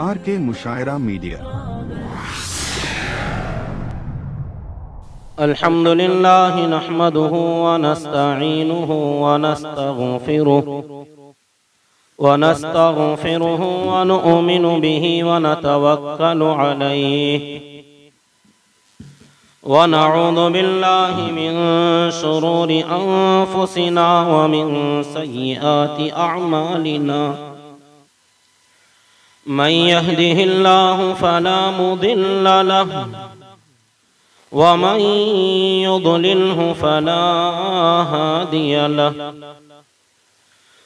RK मुशायरा media. अल्हम्दुलिल्लाह नहमदुहु व नस्तईनुहु व नस्तगफिरुहु व नु'मिनु बिही व नतवक्कलु अलैहि व नऊज़ु बिल्लाहि मिन शुरूरि अंफुसिना व मिन सय्यिआति अअमालिना मन यहदिहिल्लाहु फला मुदिल्ल लहु व मन युद्लिल्हु फला हादिय लहु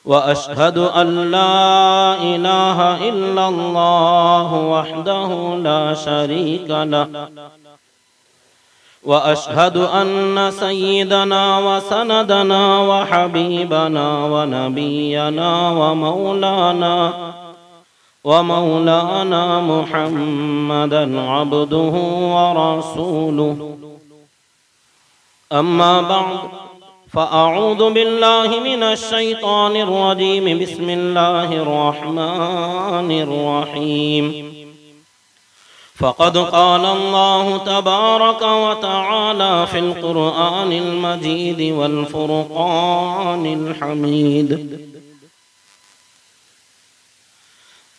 व अशहदु अल्ला इलाहा इल्लल्लाह वहदहु ला शरीका लहु व अशहदु अन्न सय्यदना व सनदना व हबीबना व नबियना व मौलाना मुहम्मदन अब्दुहु व रसूलुहु अम्मा बअद फ़अऊज़ु बिल्लाहि मिनश शैतानिर रजीम बिस्मिल्लाहिर रहमानिर रहीम फ़क़द क़ाल अल्लाहु तबारक व तआला फ़िल क़ुरआनिल मजीद वल फ़ुरक़ानिल हमीद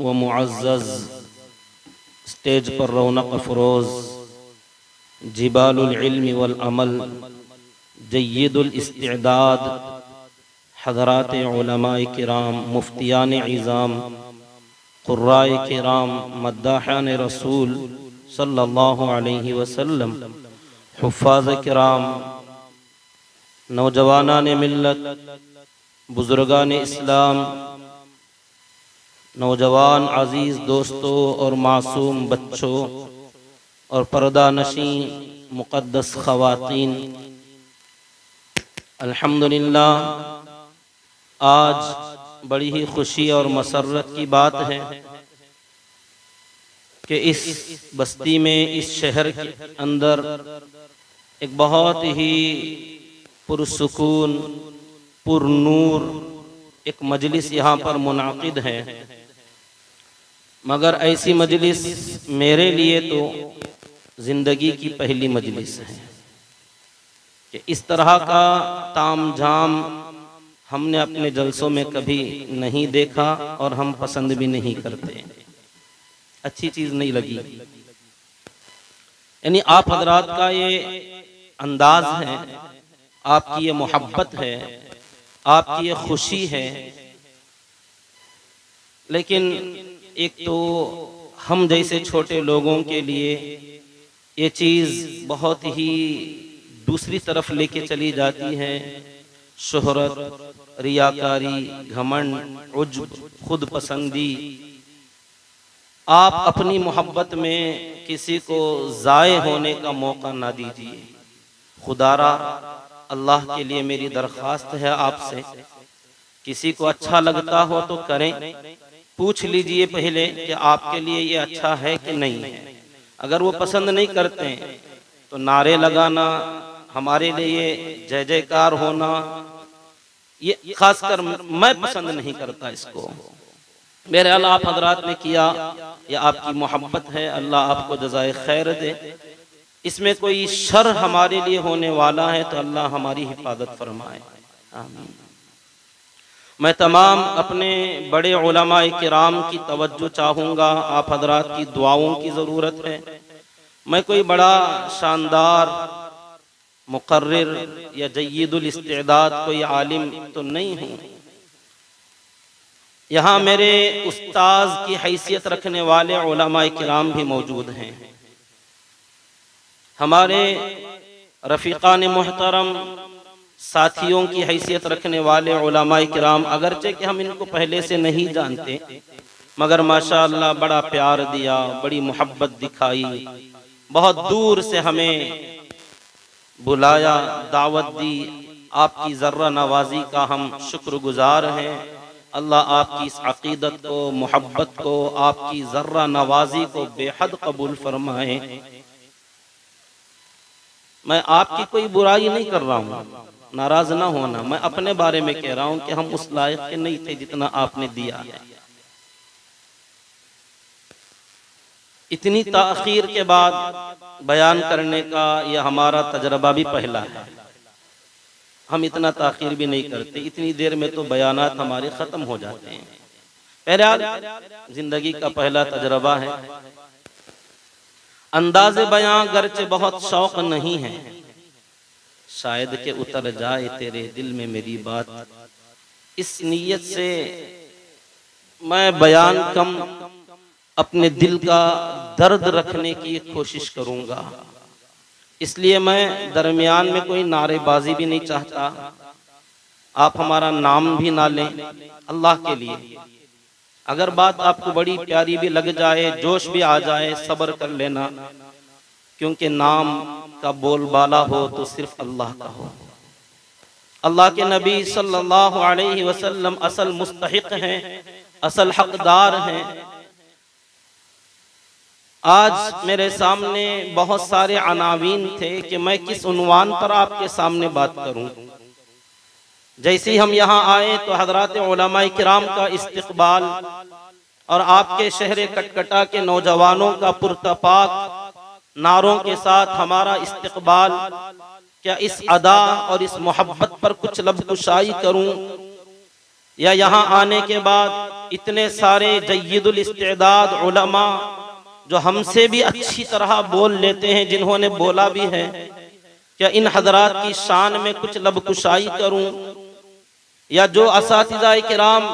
व मुअज़्ज़ज़ स्टेज पर रौनक अफरोज़ जिबालुल इल्म वल अमल जय्यदुल इस्तिअदाद हज़रात उलमाए किराम मुफ्तियान इज़ाम क़ुर्राए किराम मद्दाहान रसूल सल्लल्लाहु अलैहि वसल्लम हुफ़्फ़ाज़ किराम नौजवानान मिल्लत बुज़ुर्गान इस्लाम नौजवान अजीज़ दोस्तों और मासूम बच्चों और पर्दा नशी मुक़द्दस ख़वातीन, अल्हम्दुलिल्लाह आज बड़ी ही खुशी और मसर्रत की बात है कि इस बस्ती में, इस शहर के अंदर एक बहुत ही पुरसुकून पुरनूर एक मजलिस यहाँ पर मुनाकिद है। मगर ऐसी मजलिस मेरे लिए तो ज़िंदगी की पहली मजलिस है कि इस तरह का ताम झाम हमने अपने जलसों में कभी नहीं देखा और हम पसंद भी नहीं करते, अच्छी चीज़ नहीं लगी। यानी आप हजरात का ये अंदाज है, आपकी ये मोहब्बत है, आपकी ये खुशी है लेकिन एक तो हम जैसे छोटे लोगों के लिए ये चीज़ बहुत ही दूसरी तरफ लेके चली जाती है। शोहरत, रियाकारी, घमंड, उज्ब, खुद पसंदी। आप अपनी मोहब्बत में किसी को ज़ाये होने का मौका ना दीजिए। खुदारा अल्लाह के लिए मेरी दरख्वास्त है आपसे, किसी को अच्छा लगता हो तो करें, पूछ लीजिए पहले कि आपके लिए ये अच्छा है कि नहीं है। अगर वो पसंद नहीं करते तो नारे लगाना, हमारे लिए जय जयकार होना, ये खासकर मैं पसंद नहीं करता इसको। मेरे अल्लाह आप हजरात ने किया, ये आपकी मोहब्बत है, अल्लाह आपको जज़ाए खैर दे। इसमें कोई शर हमारे लिए होने वाला है तो अल्लाह हमारी हिफाजत फरमाए, आमीन। मैं तमाम अपने बड़े उलमाए किराम की तवज्जो चाहूँगा, आप हजरात की दुआओं की ज़रूरत है। मैं कोई बड़ा शानदार मुकर्रिर या जय्यदुल इस्तिदाद कोई आलिम तो नहीं हूँ। यहाँ मेरे उस्ताज की हैसियत रखने वाले उलमाए किराम भी मौजूद हैं। हमारे रफ़ीक़ान मुहतरम, साथियों की हैसियत रखने वाले उलमाए किराम, अगरचे कि हम इनको पहले से नहीं जानते, मगर माशाअल्लाह बड़ा प्यार दिया, बड़ी मोहब्बत दिखाई, बहुत दूर से हमें बुलाया, दावत दी। आपकी ज़र्रा नवाजी का हम शुक्रगुजार हैं। अल्लाह आपकी इस अक़ीदत को, मोहब्बत को, आपकी ज़र्रा नवाजी को बेहद कबूल फरमाए। मैं आपकी कोई बुराई नहीं कर रहा हूँ, नाराज ना होना। मैं अपने बारे में कह रहा हूँ कि हम उस लायक के नहीं थे जितना आपने दिया है। इतनी ताख़ीर के बाद बयान करने का यह हमारा तजर्बा भी पहला है। हम इतना ताख़ीर भी नहीं करते, इतनी देर में तो बयानात हमारे ख़त्म हो जाते हैं। बहरहाल ज़िंदगी का पहला तजर्बा है। अंदाज़े बयां गरचे बहुत शौक़ नहीं है, शायद के उतर जाए तेरे दिल में मेरी बात। इस नीयत से मैं बयान कम, अपने दिल का दर्द रखने की कोशिश करूँगा। इसलिए मैं दरमियान में कोई नारेबाजी भी नहीं चाहता। आप हमारा नाम भी ना लें, अल्लाह के लिए। अगर बात आपको बड़ी प्यारी भी लग जाए, जोश भी आ जाए, सब्र कर लेना, क्योंकि नाम का बोलबाला हो तो सिर्फ अल्लाह का हो। अल्लाह के नबी सल्लल्लाहु अलैहि वसल्लम असल मुस्तहिक हैं, असल हकदार हैं। आज मेरे सामने बहुत सारे अनावीन थे कि मैं किस उन्वान पर आपके सामने बात करूं। जैसे ही हम यहाँ आए तो हजरात उलमाए किराम का इस्तकबाल और आपके शहर कटकटा के नौजवानों का पुरतपाक नारों के साथ हमारा इस्तकबाल। क्या इस अदा और इस मोहब्बत पर कुछ लबकुशाई करूं, या यहाँ आने के बाद इतने सारे जय्यदुल इस्तिदाद उलमा जो हमसे भी अच्छी तरह बोल लेते हैं, जिन्होंने बोला भी है, क्या इन हजरात की शान में कुछ लबकुशाई करूं, या जो असातिज़ाए किराम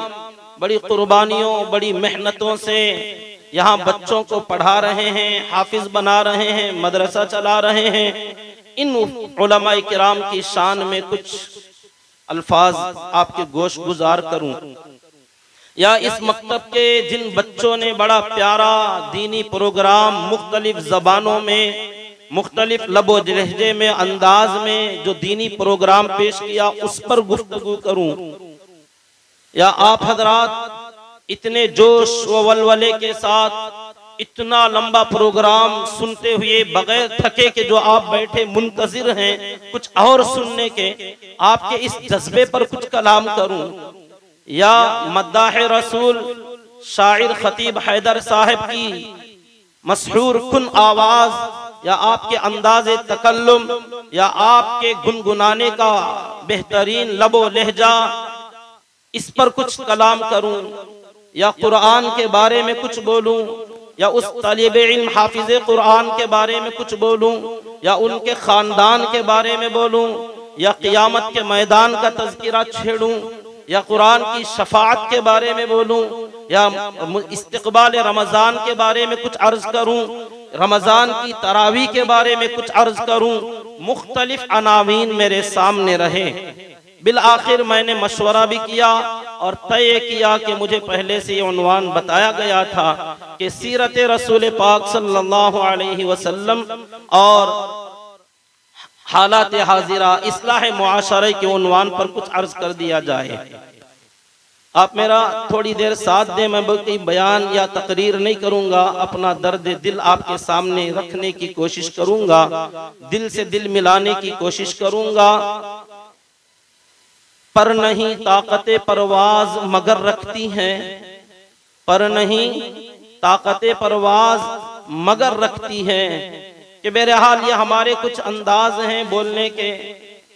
बड़ी कुर्बानियों, बड़ी मेहनतों से यहाँ बच्चों को पढ़ा रहे हैं, हाफिज बना रहे हैं, मदरसा चला रहे हैं, इन उलमाए किराम की शान में कुछ अल्फाज आपके गोश गुजार करूं, या इस मकतब के जिन बच्चों ने बड़ा प्यारा दीनी प्रोग्राम मुख्तलिफ ज़बानों में, मुख्तलिफ लबो लहजे में, अंदाज में जो दीनी प्रोग्राम पेश किया, उस पर गुफ्तगू करूं, या आप हजरात इतने जोश व वलवले के साथ इतना लंबा प्रोग्राम सुनते हुए बगैर थके के जो आप बैठे मुंतजिर हैं कुछ और सुनने के, आपके इस जज्बे पर कुछ कलाम करूं, या मद्दाह रसूल शायर खतीब हैदर साहब की मशहूर कुन आवाज, या आपके अंदाज़े तकल्लुम, या आपके गुनगुनाने का बेहतरीन लबो लहजा, इस पर कुछ कलाम करूं, या कुरान के बारे में कुछ बोलूं, या उस तालिबे इल्म हाफिज़े कुरान के बारे में कुछ बोलूं, या उनके ख़ानदान के बारे में बोलूं, या क़ियामत के मैदान का तज़किरा छेड़ूं, या कुरान की शफाअत के बारे में बोलूं, या इस्तिक़बाल रमज़ान के बारे में कुछ अर्ज करूं, रमज़ान की तरावी के बारे में कुछ अर्ज करूं, मुख्तलिफ अनावीन मेरे सामने रहे। बिल आखिर मैंने मशवरा भी किया और तय किया कि मुझे पहले से ये उन्वान बताया गया था कि सीरत रसूल पाक सल्लल्लाहु अलैहि वसल्लम और हालात हाजिरा इस्लाह मुआशरे के उन्वान पर कुछ अर्ज कर दिया जाए। आप मेरा थोड़ी देर साथ दें, मैं कोई बयान या तकरीर नहीं करूंगा, अपना दर्द दिल आपके सामने रखने की कोशिश करूंगा, दिल से दिल मिलाने की कोशिश करूंगा। पर नहीं ताकते परवाज मगर रखती हैं, पर नहीं ताकते परवाज मगर रखती हैं। कि बहरहाल ये हमारे कुछ अंदाज हैं बोलने के,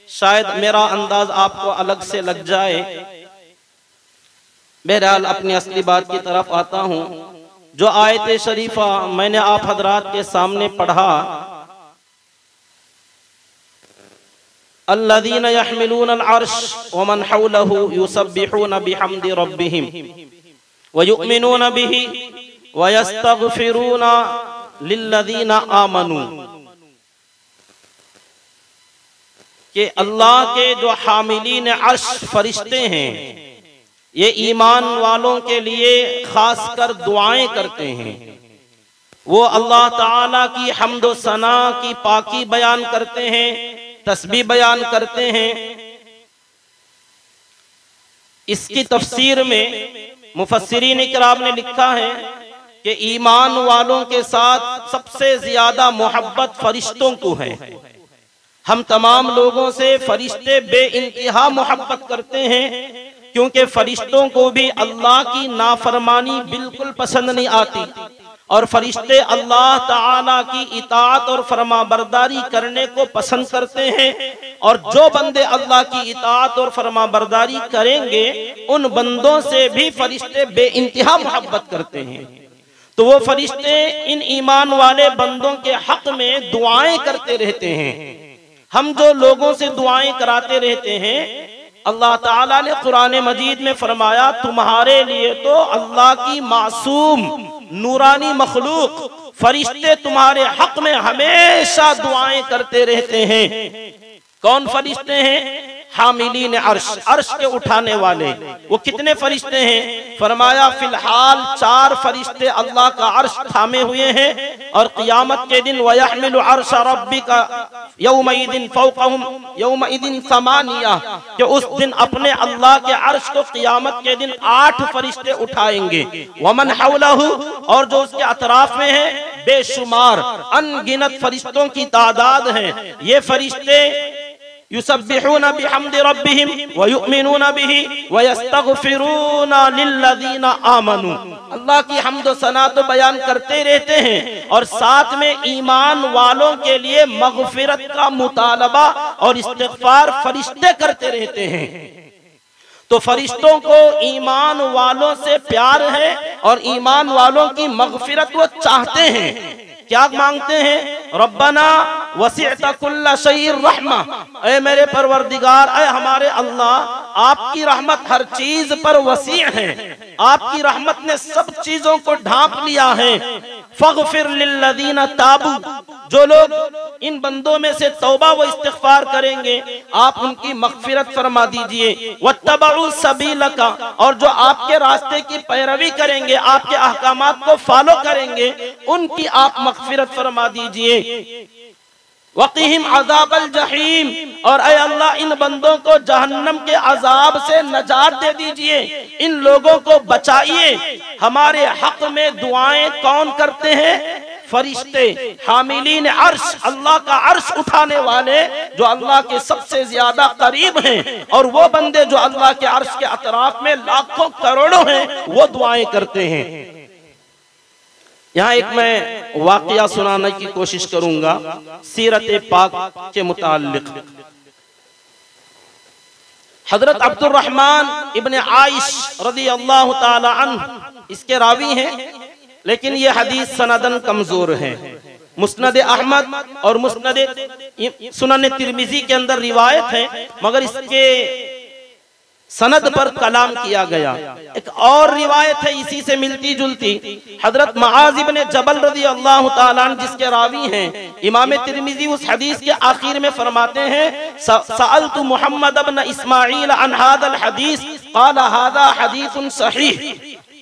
शायद मेरा अंदाज आपको अलग से लग जाए। बहरहाल अपनी असली बात की तरफ आता हूँ। जो आयत शरीफा मैंने आप हजरात के सामने पढ़ा, अल्लज़ीना यहमिलूनल अर्श व मन हौलहु युसब्बिहूना बिहम्दि रब्बिहिम व युमिनूना बिही व यस्तगफिरूना लिल्लज़ीना आमनू, कि अल्लाह के जो हामिलीन अर्श फरिश्ते हैं ये ईमान वालों के लिए खासकर दुआएं करते हैं। वो अल्लाह ताला की हम्द व सना की पाकी बयान करते हैं, तस्बीह बयान करते हैं। इसकी तफसीर में मुफस्सिरीन इकराम ने लिखा है कि ईमान वालों के साथ सबसे ज्यादा मोहब्बत फरिश्तों को है। हम तमाम लोगों से फरिश्ते बेइंतहा मोहब्बत करते हैं, क्योंकि फरिश्तों को भी अल्लाह की नाफरमानी बिल्कुल पसंद नहीं आती और फरिश्ते अल्लाह ताला की इताअत और फरमाबरदारी करने को पसंद करते हैं। और जो बंदे अल्लाह की इताअत और फरमाबरदारी करेंगे उन बंदों से भी फरिश्ते बेइंतहा मोहब्बत करते हैं। तो वो फरिश्ते इन ईमान वाले बंदों के हक में दुआएं करते रहते हैं। हम जो लोगों से दुआएं कराते रहते हैं, अल्लाह ताला ने कुरान मजीद में फरमाया, तुम्हारे लिए तो अल्लाह की मासूम नूरानी मखलूक फरिश्ते तुम्हारे हक में हमेशा दुआएं करते रहते हैं। कौन फरिश्ते हैं? हामिलीन अर्श, अर्श के उठाने वाले। वो कितने फरिश्ते हैं? फरमाया फिलहाल 4 फरिश्ते अल्लाह का अर्श थामे हुए हैं और क़ियामत के दिन वयहमिलु अर्श रब्बिका यौमइदिन फौक़हुम यौमइदिन समानिया, कि उस दिन अपने अल्लाह के अर्श को क़ियामत के दिन 8 फरिश्ते उठाएंगे। वमन हौलहु, और जो उसके अतराफ में है बेशुमार अनगिनत फरिश्तों की तादाद है। ये फरिश्ते युसब्बिहूना बिहम्दि रब्बिहिम व युमिनूना बिही व यस्तगफिरूना लिल्लज़ीना आमनू, अल्लाह की हम्द व सना तो बयान करते रहते हैं और साथ में ईमान वालों के लिए मग़फ़िरत का मुतालबा और इस्तिग़फ़ार फरिश्ते करते रहते हैं। तो फरिश्तों को ईमान वालों से प्यार है और ईमान वालों की मग़फ़िरत वो चाहते हैं। क्या मांगते हैं? रब्बना वसिअत कुल्ल शैइन रहमा, ऐ मेरे परवरदिगार, ऐ हमारे अल्लाह, आपकी रहमत हर चीज पर वसी है, आपकी रहमत ने सब चीजों को ढांप लिया है। फग़फिर लिल्लज़ीना ताबू, जो लोग इन बंदों में से तौबा व इस्तिग़फ़ार करेंगे आप उनकी मग़फ़िरत फरमा दीजिए। वत्तबउ सबीलका, और जो आपके रास्ते की पैरवी करेंगे, आपके अहकामात को फॉलो करेंगे, उनकी आप मग़फ़िरत फरमा दीजिए। वक़ीहिम अज़ाबल जहीम, और ऐ अल्लाह इन बंदों को जहन्नम के अजाब से नजात दे दीजिए, इन लोगों को बचाइए। हमारे हक में दुआएं कौन करते हैं? फरिश्ते, हामिलीन अर्श, अल्लाह का अर्श उठाने वाले, जो अल्लाह के सबसे ज्यादा करीब हैं, और वो बंदे जो अल्लाह के अर्श के अतराफ में लाखों करोड़ों हैं, वो दुआएं करते हैं। यहाँ एक मैं वाक़या सुनाने की कोशिश करूंगा सीरत पाक के मुताल्लिक़। हजरत अब्दुर्रहमान इब्न आइश रज़ी अल्लाह ताला अन्हु इसके रावी हैं, लेकिन ये हदीस सनदन कमजोर है। मुस्नद अहमद और मुस्नद सुनन तिर्मिज़ी के अंदर रिवायत है, मगर इसके सनद पर कलाम किया गया। एक और रिवायत है इसी से मिलती जुलती, हजरत मुआज़ इब्न जबल रज़ी अल्लाह ताला अन्हु जिसके रावी हैं इमाम तिर्मिज़ी, उस हदीस के आखिर में फरमाते हैं सअलतु मुहम्मद इब्न इस्माईल अन हाज़ल हदीस क़ाला हाज़ा हदीसुन सहीह।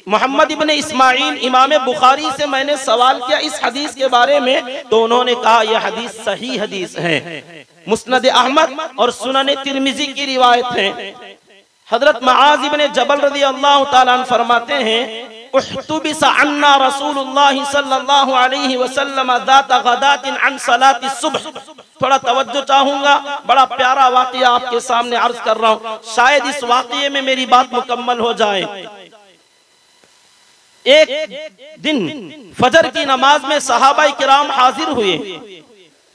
मोहम्मद इब्न इस्माईल इमाम बुखारी से मैंने सवाल किया इस हदीस के बारे में, तो उन्होंने कहा यह हदीस सही हदीस है। मुस्नद अहमद और सुनन तिर्मिज़ी की रिवायत है। हजरत मुआज़ इब्न जबल रज़ी अल्लाह ताला अन्हु फरमाते हैं उहतुबिस अन्ना रसूलुल्लाह सल्लल्लाहु अलैहि वसल्लम ज़ात गदातिन अन सलाति सुबह। थोड़ा तवज्जो चाहूंगा, बड़ा प्यारा वाक़या आपके सामने अर्ज कर रहा हूँ, शायद इस वाक़ये में मेरी बात मुकम्मल हो जाए। एक दिन फजर की नमाज में सहाबा किराम हाजिर हुए,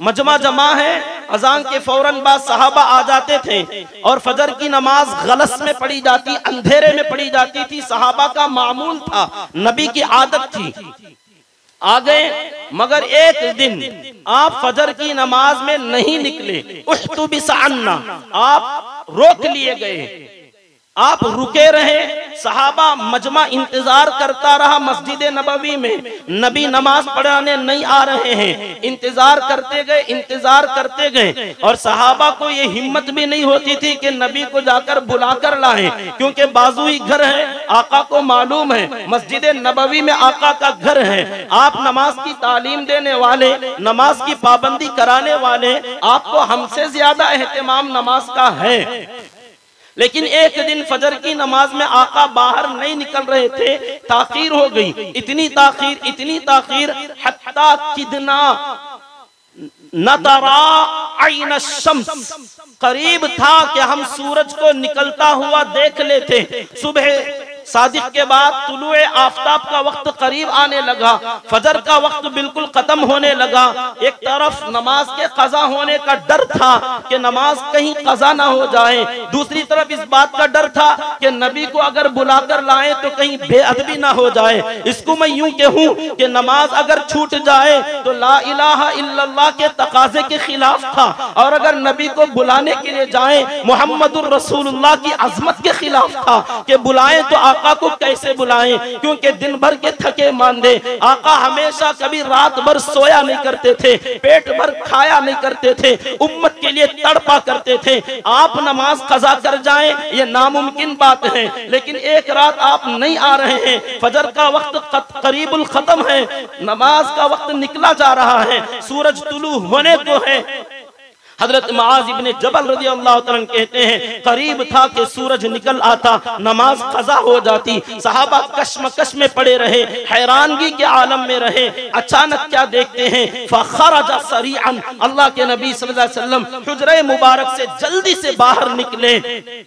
मजमा जमा है, अजान के फौरन बाद सहाबा आ जाते थे और फजर की नमाज गलस में पढ़ी जाती, अंधेरे में पढ़ी जाती थी। सहाबा का मामूल था, नबी की आदत थी। आ गए, मगर एक दिन आप फजर की नमाज में नहीं निकले। उहतुबिस अन्ना, आप रोक लिए गए, आप रुके रहे। सहाबा मजमा इंतजार करता रहा मस्जिद नबवी में, नबी नमाज पढ़ाने नहीं आ रहे हैं। इंतजार करते गए और सहाबा को ये हिम्मत भी नहीं होती थी कि नबी को जाकर बुलाकर लाएं, क्योंकि बाजू ही घर है, आका को मालूम है मस्जिद नबवी में आका का घर है। आप नमाज की तालीम देने वाले, नमाज की पाबंदी कराने वाले, आपको हमसे ज्यादा एहतमाम नमाज का है। लेकिन एक दिन फजर की नमाज में आका बाहर नहीं निकल रहे थे, ताखीर हो गई, इतनी ताखीर हत्ता किदना नतरा आइन शम्स, करीब था कि हम सूरज को निकलता हुआ देख लेते। सुबह सादिक के बाद तुलुए आफताब का वक्त करीब आने लगा, फजर का वक्त बिल्कुल खत्म होने लगा। एक तरफ नमाज के कज़ा होने का डर था कि नमाज कहीं कज़ा ना हो जाए, दूसरी तरफ इस बात का डर था कि नबी को अगर बुलाकर लाएं तो कहीं बेअदबी ना हो जाए। इसको मैं यूं कहूं कि नमाज अगर छूट जाए तो ला इलाहा इल्लल्लाह के तकाजे के खिलाफ था, और अगर नबी को बुलाने के लिए जाएं मोहम्मदुर रसूलुल्लाह की अजमत के खिलाफ था कि बुलाएं तो आका को कैसे बुलाएं, क्योंकि दिन भर के थके मांदे आका हमेशा कभी रात भर सोया नहीं करते थे, पेट भर खाया नहीं करते थे, उम्मत के लिए तड़पा करते थे। आप नमाज कज़ा कर जाएं ये नामुमकिन बात है, लेकिन एक रात आप नहीं आ रहे हैं, फजर का वक्त करीबुल खत्म है, नमाज का वक्त निकला जा रहा है, सूरज तुलू होने को है। हजरत मुआज़ इब्न जबल रज़ी अल्लाह तआला कहते हैं करीब था कि सूरज निकल आता, नमाज कज़ा हो जाती। सहाबा कश्मकश में पड़े रहे, हैरानगी के आलम में रहे। अचानक क्या देखते हैं, फ़ख़रज सरीअन, अल्लाह के नबी सल्लल्लाहु अलैहि वसल्लम हुजरे मुबारक से जल्दी से बाहर निकले।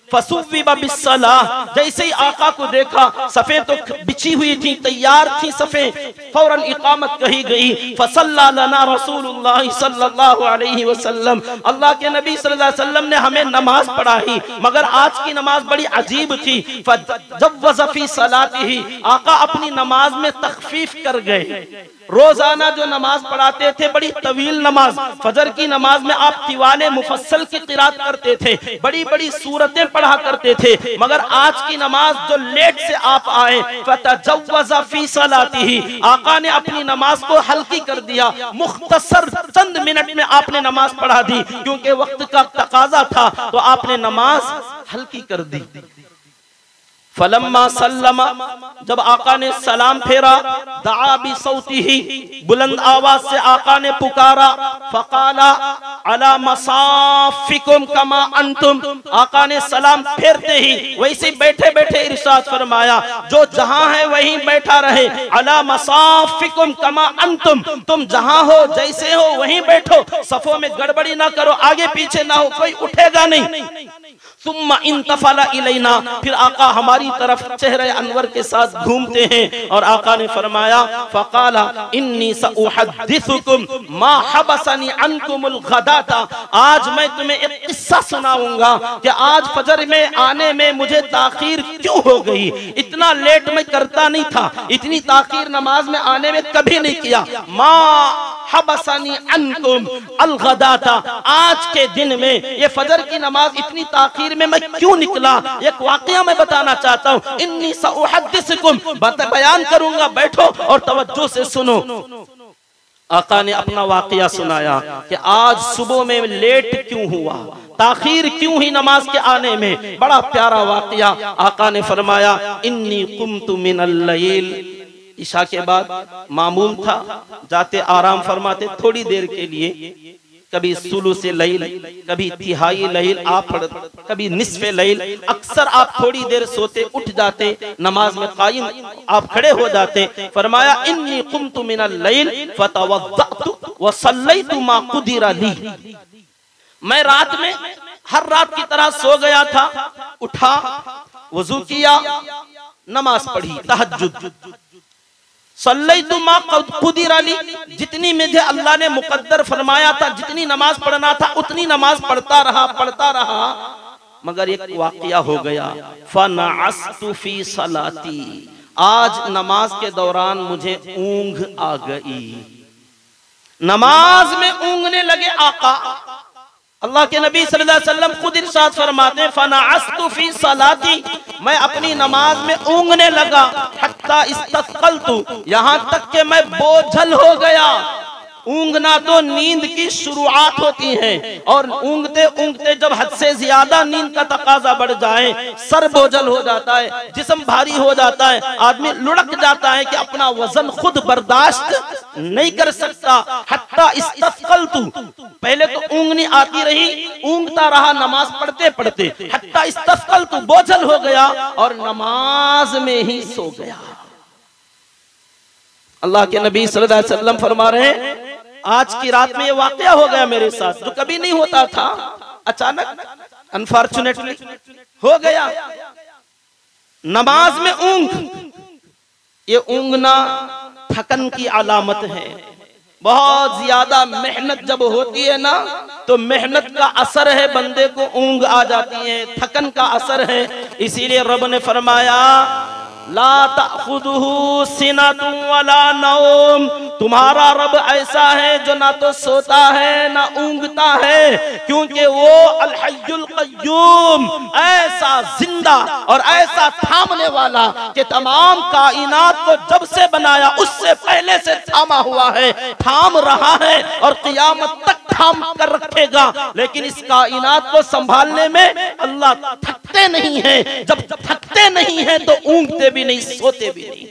फ़सुव्विब बिस्सलाह, जैसे ही आका को देखा, सफ़े तो बिछी हुई थी, तैयार थी सफ़े, फौरन इकामत कही गई। फ़सल्ला लना रसूलुल्लाह सल्लल्लाहु अलैहि वसल्लम, अल्लाह के नबी सल्लल्लाहु अलैहि वसल्लम ने हमें नमाज पढ़ाई, मगर आज की नमाज बड़ी अजीब थी। फ़जव्वज़ फ़ी सलातिही, आका अपनी नमाज में तख़फ़ीफ़ कर गए। रोजाना जो नमाज पढ़ाते थे बड़ी तवील नमाज, फजर की नमाज में आप तिवाले मुफस्सल की क़िरात करते थे, बड़ी बड़ी सूरतें पढ़ा करते थे, मगर आज की नमाज जो लेट से आप आए, फ़तजव्वज़ फ़ी सलातिही, आका ने अपनी नमाज को हल्की कर दिया, मुख्तसर चंद मिनट में आपने नमाज पढ़ा दी, क्योंकि वक्त का तकाजा था, तो आपने नमाज हल्की कर दी। फलम्मा सल्लमा, जब आका ने सलाम फेरा, दआ बिसौतिही, बुलंद आवाज से आका ने पुकारा, फकाला अला मसाफिकुम कमा अंतुम, आका ने सलाम फेरते ही वैसे बैठे बैठे इरशाद फरमाया, जो जहां है वहीं बैठा रहे, अला मसाफिकुम कमा अंतुम, तुम जहां हो जैसे हो वहीं बैठो, सफों में गड़बड़ी ना करो, आगे पीछे ना हो, कोई उठेगा नहीं। सुम्मा इंतफला इलैना, फिर आका हमारी तरफ चेहरे अनवर के साथ घूमते हैं और आका ने फरमाया, फकाला इन्नी सउहद्दिसुकुम मा हबसनी अन्कुमुल गदाता, आज मैं तुम्हें एक किस्सा सुनाऊंगा कि आज फजर में आने में मुझे ताखीर क्यों हो गई। इतना लेट मैं करता नहीं था, इतनी ताखीर नमाज में आने में कभी नहीं किया। मा हबसनी अन्कुम अलगदाता, आज के दिन में ये फजर की नमाज इतनी ताखीर में मैं क्यों निकला, एक वाकया मैं बताना चाहता हूँ। इन्नी सउहद्दिसकुम, बयान करूंगा, बैठो और तवज्जो से सुनो। आका ने अपना वाकया सुनाया कि आज सुबह में लेट क्यों हुआ, ताखीर क्यों हुई नमाज के आने में। बड़ा प्यारा वाकया। आका ने फरमाया इन्नी कुमतु मिनल लैल, ईशा के बाद मामूल था जाते आराम फरमाते थोड़ी देर के लिए, कभी सुलू से लैल, कभी तिहाई लैल आप कभी निस्फे लैल, अक्सर आप थोड़ी देर सोते, उठ जाते, नमाज में कायम आप खड़े हो जाते। फरमाया इन्नी कुमतु मिनल लैल फतवद्दअतु व सल्लैतु मा कुदिरा ली, मैं रात में हर रात की तरह सो गया था, उठा, वजू किया, नमाज पढ़ी तहज्जुद, सल्लैतु मा कुदिरा ली, जितनी मुझे अल्लाह ने मुकद्दर फरमाया था, जितनी नमाज पढ़ना था उतनी नमाज पढ़ता रहा। मगर एक वाकया हो गया, फनअस्तु फी सलाती, आज नमाज के दौरान मुझे ऊंघ आ गई, नमाज में ऊँघने लगे आका। अल्लाह के नबी सल्लल्लाहु अलैहि वसल्लम खुद इरशाद फरमाते हैं फनअस्तु फी सलाती, मैं अपनी नमाज में ऊँघने लगा, हत्ता इस्तस्क़लतु, यहाँ तक कि मैं बोझल हो गया। ऊँघना तो नींद की शुरुआत होती है, और ऊँघते ऊँघते जब हद से ज्यादा नींद का तकाजा बढ़ जाए, सर बोझल हो जाता है, जिस्म भारी हो जाता है, आदमी लुढ़क जाता है कि अपना वजन खुद बर्दाश्त नहीं कर सकता। हत्ता इस्तस्क़लतु, पहले तो ऊँघनी आती रही, ऊँघता रहा नमाज पढ़ते पढ़ते, हत्ता इस्तस्क़लतु, बोझल हो गया और नमाज में ही सो गया। अल्लाह के नबी सल्लल्लाहु अलैहि वसल्लम फरमा रहे हैं आज की रात में ये वाकया हो गया मेरे साथ, जो कभी नहीं होता था, अचानक अनफॉर्चुनेटली हो गया। नमाज में ऊँघ, ये ऊँघना थकन की अलामत है। बहुत ज्यादा मेहनत जब होती है ना, तो मेहनत का असर है, बंदे को ऊँघ आ जाती है, थकन का असर है। इसीलिए रब ने फरमाया ला ताखुदुहु सिनतुन वला नौम, तुम्हारा रब ऐसा है जो ना तो सोता है ना ऊँघता है, क्योंकि वो अल हय्युल क़य्यूम, ऐसा जिंदा और ऐसा थामने वाला कि तमाम कायनात को जब से बनाया उससे पहले से थामा हुआ है, थाम रहा है और क़यामत तक थाम कर रखेगा। लेकिन इस कायनात को संभालने में अल्लाह थकते नहीं है, जब थकते नहीं है तो ऊँघते भी नहीं, सोते भी नहीं।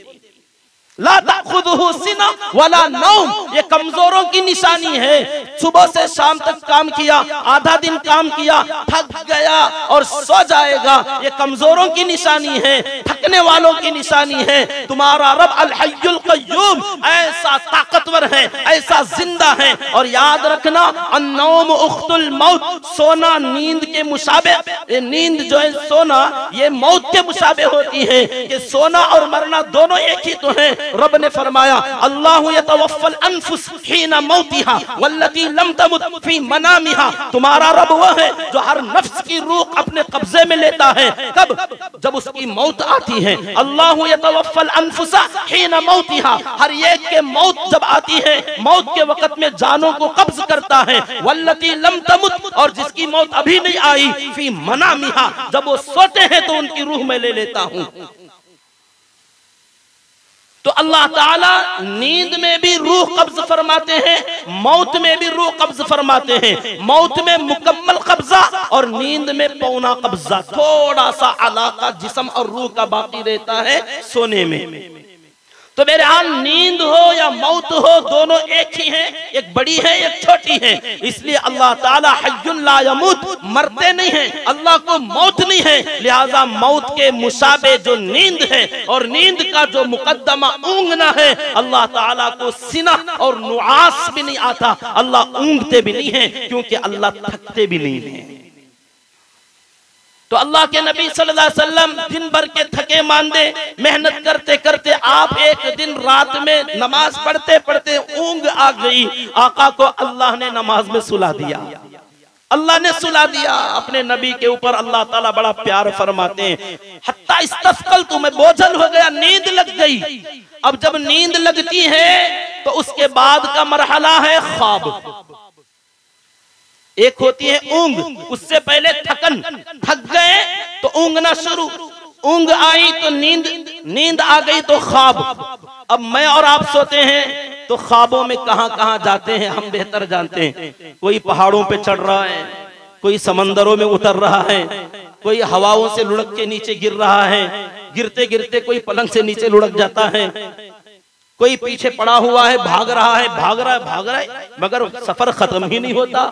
ला ताखुदुहु सिना वला नौम, ये कमजोरों की निशानी है। सुबह से शाम तक काम किया, आधा दिन काम किया, थक गया और सो जाएगा, ये कमजोरों की निशानी है, थकने वालों की निशानी है। तुम्हारा रब अल हय्युल क़य्यूम ऐसा ताकतवर है, ऐसा जिंदा है। और याद रखना अन्नौम उख्तुल मौत, सोना नींद के मुशाबे, नींद जो है सोना ये मौत के मुशाबे होती है, कि सोना और मरना दोनों एक ही तो है। रब ने फरमाया अल्लाहु यतवफ़्फ़ल अनफुस हीना मौतिहा वल्लती लम तमुत फी मनामिहा, तुम्हारा रब वो है जो हर नफ्स की रूह अपने कब्जे में लेता है। कब? जब उसकी मौत आती है। अल्लाहु यतवफ़्फ़ल अनफुसा हीना मौतिहा, हर एक के मौत जब आती है, मौत के वक्त में जानों को कब्ज करता है। वल्लती लम तमुत, और जिसकी मौत अभी नहीं आई, फी मनामिहा, जब वो सोते हैं तो उनकी रूह में ले लेता हूँ। तो अल्लाह ताला नींद में भी रूह कब्ज फरमाते हैं, मौत में भी रूह कब्ज फरमाते हैं। मौत में मुकम्मल कब्जा और नींद में पौना कब्जा, थोड़ा सा अलाका जिस्म और रूह का बाकी रहता है सोने में। तो मेरे हाल नींद हो या मौत हो, दोनों एक ही हैं, एक बड़ी है एक छोटी है। इसलिए अल्लाह ताला हय्युन ला यमूत, मरते नहीं हैं, अल्लाह को मौत नहीं है। लिहाजा मौत के मुशाबे जो नींद है और नींद का जो मुकद्दमा ऊँघना है, अल्लाह ताला को सिना और नुआस भी नहीं आता, अल्लाह ऊँघते भी नहीं है, क्योंकि अल्लाह थकते भी नहीं है। तो अल्लाह के नबी सल्लल्लाहु अलैहि वसल्लम दिन भर के थके मांदे मेहनत करते करते आप एक दिन रात में नमाज पढ़ते पढ़ते ऊँघ आ गई। आका को अल्लाह ने नमाज में सुला दिया, अल्लाह ने सुला दिया। अपने नबी के ऊपर अल्लाह ताला बड़ा प्यार फरमाते हैं। हत्ता इस्तस्क़लतु, मैं बोझल हो गया, नींद लग गई। अब जब नींद लगती है तो तो उसके बाद का मरहला है ख्वाब। एक होती है ऊंग, उससे पहले थकन, थक गए तो ऊंगना शुरू, ऊंग आई तो नींद, नींद आ गई तो ख्वाब। अब मैं और आप सोते हैं तो ख्वाबों में कहां कहां जाते हैं हम बेहतर जानते हैं। कोई पहाड़ों पे चढ़ रहा है, कोई समंदरों में उतर रहा है, कोई हवाओं से लुढ़क के नीचे गिर रहा है, गिरते गिरते कोई पलंग से नीचे लुढ़क जाता है, कोई पीछे पड़ा हुआ है, भाग रहा है, भाग रहा है, भाग रहा है, मगर सफर खत्म ही नहीं होता।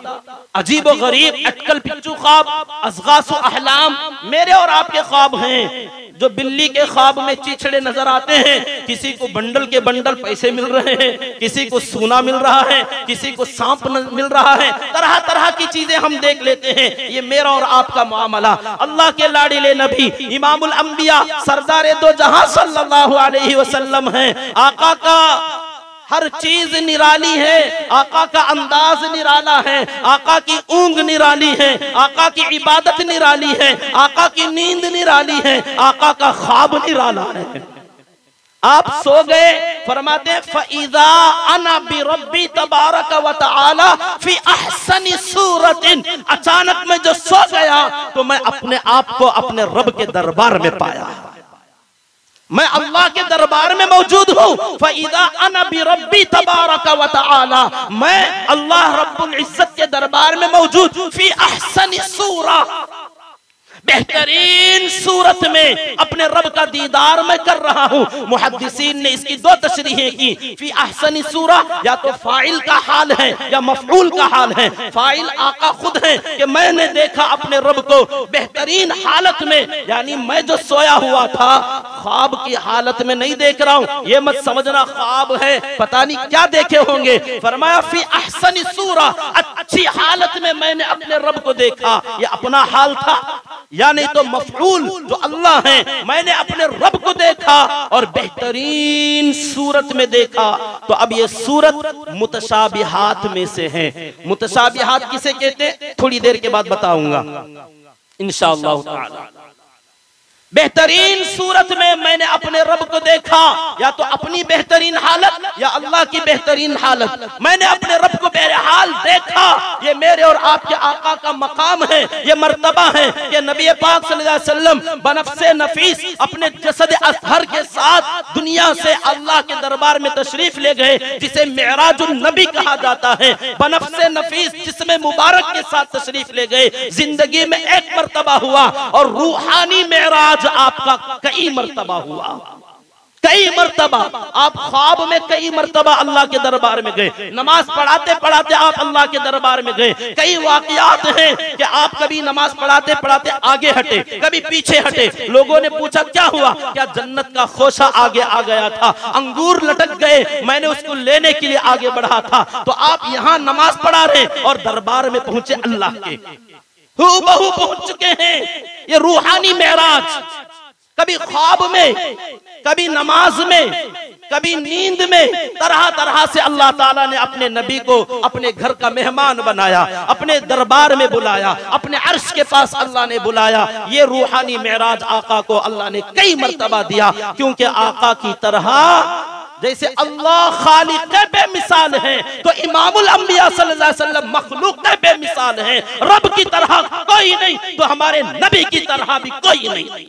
अजीब व गरीब अटकल पिच्चू ख्वाब, असगासु अहलाम मेरे और आपके ख्वाब हैं, जो बिल्ली के ख्वाब में चिछड़े नजर आते हैं। किसी को बंडल के बंडल पैसे मिल रहे हैं, किसी को सोना मिल रहा है, किसी को सांप मिल रहा है, तरह तरह की चीजें हम देख लेते हैं। ये मेरा और आपका मामला। अल्लाह के लाडीले नबी इमामुल अंबिया सरदार दो जहां सल्लल्लाहु अलैहि वसल्लम हैं। आका का हर चीज निराली है, आका का अंदाज निराला है, आका की ऊंग निराली है, आका की इबादत निराली है, आका की नींद निराली है, आका का ख्वाब निराला है। आप सो गए, फरमाते फइज़ा अना बिरब्बी तबारक व तआला फी अहसनी सूरतिन, अचानक मैं जो सो गया तो मैं अपने आप को अपने रब के दरबार में पाया, मैं अल्लाह के दरबार में मौजूद हूँ। फ़इज़ा अना बिरब्बी तबारक व तआला, मैं अल्लाह रब्बुल इज्जत के दरबार में मौजूद, फी अहसनी सूरा, बेहतरीन सूरत में अपने रब का दीदार मैं कर रहा हूँ। मुहद्दिसीन ने इसकी दो तशरीहें की, फी अहसनी सूरा या तो फाइल का हाल है या मफऊल का हाल है। फाइल आका खुद है कि मैंने देखा अपने रब को बेहतरीन हालत में, यानी मैं जो सोया हुआ था ख्वाब की हालत में नहीं देख रहा हूँ, ये मत समझना ख्वाब है पता नहीं क्या देखे होंगे। फरमाया फी अहसनी सूरा, अच्छी हालत में मैंने अपने रब को देखा, ये अपना हाल था या नहीं तो मफऊल जो अल्लाह है, मैंने अपने रब को देखा और बेहतरीन सूरत में देखा। तो अब ये सूरत मुतशाबिहात में से है। मुतशाबिहात किसे कहते हैं थोड़ी देर के बाद बताऊंगा इंशाअल्लाह ताला। बेहतरीन सूरत में मैंने अपने रब को देखा, या तो अपनी बेहतरीन हालत या अल्लाह की बेहतरीन हालत। मैंने अपने रब को बहरहाल देखा। ये मेरे और आपके आका का मकाम है, ये मर्तबा है कि नबी पाक सल्लल्लाहु अलैहि वसल्लम बनफ्से नफीस अपने जसद अतहर के साथ दुनिया से अल्लाह के दरबार में तशरीफ ले गए, जिसे मेराजुन नबी कहा जाता है। बनफ्से नफीस जिसमें मुबारक के साथ तशरीफ ले गए, जिंदगी में एक मर्तबा हुआ और रूहानी मेराज आपका कई मर्तबा हुआ, कई मर्तबा आप ख्वाब में कई मर्तबा अल्लाह के दरबार में गए, नमाज पढ़ाते पढ़ाते आप अल्लाह के दरबार में गए। कई वाकयात हैं कि आप कभी नमाज पढ़ाते पढ़ाते आगे हटे, कभी पीछे हटे, लोगों ने पूछा क्या हुआ, क्या जन्नत का खोशा आगे आ गया था, अंगूर लटक गए, मैंने उसको लेने के लिए आगे बढ़ा था। तो आप यहाँ नमाज पढ़ा रहे और दरबार में पहुंचे अल्लाह के, हूबहू पहुंच चुके हैं। ये रूहानी मेराज, कभी ख्वाब में, कभी नमाज में, कभी नींद में, तरह तरह से अल्लाह ताला ने अपने नबी को अपने घर का मेहमान बनाया, अपने दरबार में बुलाया, अपने अर्श के पास अल्लाह ने बुलाया। ये रूहानी मेराज आका को अल्लाह ने कई मर्तबा दिया, क्योंकि आका की तरह जैसे अल्लाह खालिक बेमिसाल है, तो इमामुल अंबिया सल्लल्लाहु अलैहि वसल्लम मखलूक बेमिसाल है। रब की तरह कोई नहीं तो हमारे नबी की तरह भी कोई नहीं।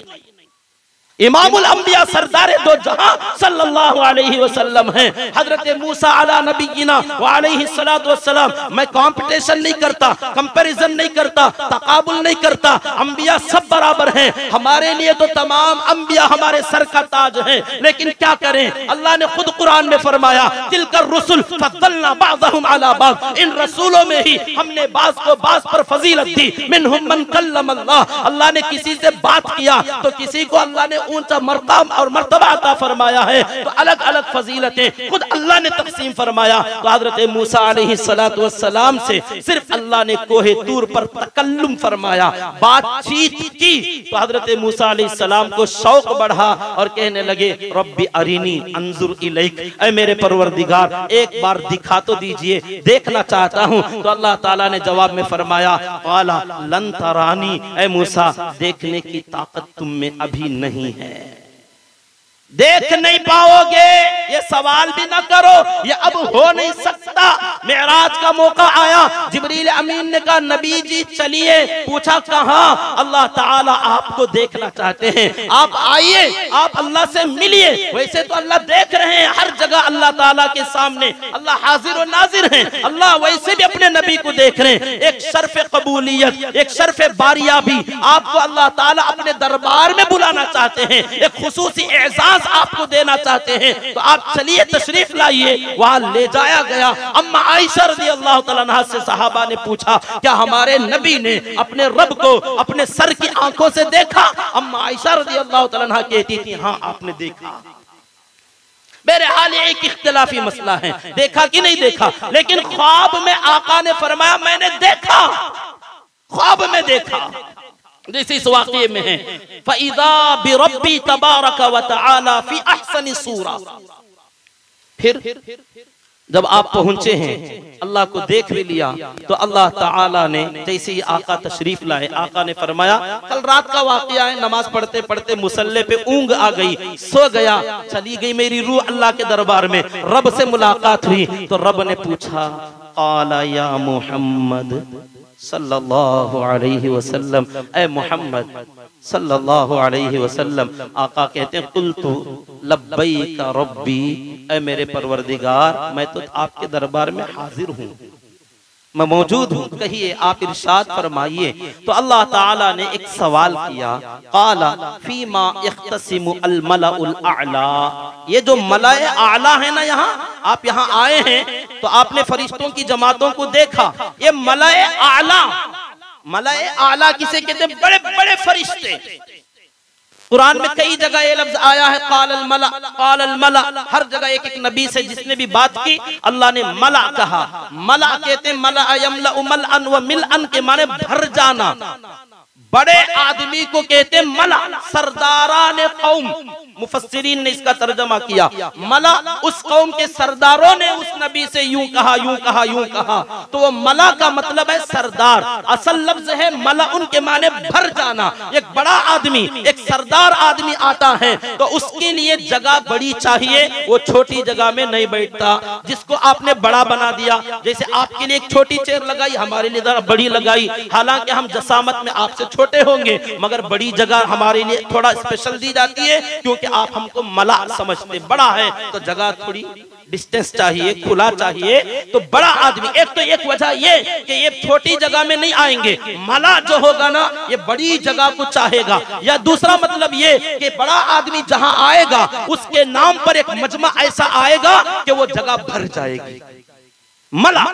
इमामुल अंबिया सरदार दो जहां सल्लल्लाहु अलैहि वसल्लम हैं। हजरत मूसा अला नबीना व अलैहि सलातु वस्सलाम। मैं कंपटीशन नहीं करता, कंपैरिजन नहीं करता, तकाबुल नहीं करता, अंबिया सब बराबर हैं। हमारे लिए तो तमाम अंबिया हमारे सर का ताज हैं, लेकिन क्या करें, अल्लाह ने खुद कुरान में फरमाया तिलकर रुसुल फद्दलना बाज़हुम अला बाज़, इन रसूलों में ही हमने बाज को बाज पर फजीलत दी। मिनहुम मन कल्लम अल्लाह, अल्लाह ने किसी से बात किया तो किसी को अल्लाह ने ऊंचा मर्तबा और मर्तबा अता फरमाया है, तो अलग अलग फजीलतें खुद अल्लाह ने तकसीम फरमाया। तो हजरत मूसा अलैहि सलातु वस्सलाम से सिर्फ अल्लाह ने कोहे तूर पर तकल्लुम फरमाया, बातचीत की, तो हजरत मूसा अलैहि सलाम को शौक बढ़ा और कहने लगे रब्बी अरिनी अंजुर इलैक, ऐ मेरे परवरदिगार एक बार दिखा तो दीजिए, देखना चाहता हूँ। तो अल्लाह ताला ने जवाब में फरमाया क़ाला लन तरानी, ऐ मूसा देखने की ताकत तुम में अभी नहीं है, देख नहीं पाओगे, ये सवाल भी ना करो, ये अब हो नहीं सकता। मेराज का मौका आया, जिब्रील अमीन ने कहा नबी जी चलिए। पूछा कहाँ? अल्लाह ताला आपको देखना चाहते हैं, आप आइए, आप अल्लाह से मिलिए। वैसे तो अल्लाह देख रहे हैं हर जगह, अल्लाह ताला के सामने अल्लाह हाजिर और नाजिर हैं। अल्लाह वैसे भी अपने नबी को देख रहे हैं। एक शर्फ कबूलियत, एक शर्फ बारिया भी आपको अल्लाह ताला अपने दरबार में बुलाना चाहते हैं, एक खुसूसी एजाज आपको देना चाहते हैं। तो आप चलिए, तशरीफ लाइए। वहां ले जाया गया। अम्मा आयशा रज़ियल्लाहु तआला अन्हा से सहाबा ने पूछा क्या हमारे नबी ने अपने रब को अपने सर की आंखों से देखा? अम्मा आयशा रज़ियल्लाहु तआला अन्हा कहती थी हाँ आपने देखा। मेरे हाल एक इख्तिलाफी मसला है, देखा कि नहीं देखा, लेकिन ख्वाब में आका ने फरमाया मैंने देखा, ख्वाब में देखा। जिस इस वाक़ये में है फ़इज़ा बिरब्बी तबारक व तआला फ़ी अहसनि सूरा। फिर जब आप पहुंचे हैं, अल्लाह को देख भी लिया, तो अल्लाह ताला ने जैसे ही आका तशरीफ लाए, आका ने फरमाया कल रात का वाक़या है, नमाज पढ़ते पढ़ते मुसल्ले पे ऊँग आ गई, सो गया, चली गई मेरी रूह अल्लाह के दरबार में, रब से मुलाकात हुई। तो रब ने पूछा क़ाला या मुहम्मद सल्लल्लाहु अलैहि वसल्लम, ए मोहम्मद सल्लल्लाहु अलैहि वसल्लम। आका कहते हैं कुल्तु लब्बैक रब्बी, ए मेरे परवरदिगार मैं तो आपके दरबार में हाजिर हूँ, मैं मौजूद हूँ, कहिए आप इरशाद फरमाइए। तो अल्लाह ताला ने एक सवाल किया, काला फीमा यख्तसिमु अल मलाउल आला। ये जो मलाए आला है ना, यहाँ आप यहाँ आए हैं तो आपने फरिश्तों की जमातों को देखा। ये मलाए आला, मलाए आला किसे कहते हैं? बड़े बड़े फरिश्ते। कुरान में कई जगह ये लफ्ज आया है कालल मला, कालल मला। हर जगह एक एक नबी से जिसने भी बात की अल्लाह ने मला कहा। मला कहते हैं मला यमला मलअन व मिलअन के माने भर जाना। बड़े आदमी को कहते हैं मला, सरदारान कौम। मुफस्सिरीन ने इसका तर्जमा किया, मला उस कौम के सरदारों ने उस नबी से यूं कहा, यूं कहा, यूं कहा। तो वो मला का मतलब है सरदार। असल लफ्ज है मला, उनके माने भर जाना। एक बड़ा आदमी, एक सरदार आदमी आता है तो उसके लिए जगह बड़ी चाहिए, वो छोटी जगह में नहीं बैठता। जिसको आपने बड़ा बना दिया, जैसे आपके लिए एक छोटी चेयर लगाई, हमारे लिए जरा बड़ी लगाई, हालांकि हम जसामत में आपसे छोटे होंगे, मगर बड़ी जगह हमारे लिए थोड़ा स्पेशल दी जाती है, क्योंकि आप हमको मला समझते, बड़ा है तो जगह थोड़ी डिस्टेंस चाहिए, खुला चाहिए। तो बड़ा आदमी, एक तो एक वजह ये कि ये छोटी जगह में नहीं आएंगे, मला जो होगा ना ये बड़ी जगह को चाहेगा। या दूसरा मतलब ये कि बड़ा आदमी जहां आएगा उसके नाम पर एक मजमा ऐसा आएगा कि वो जगह भर जाएगी। मला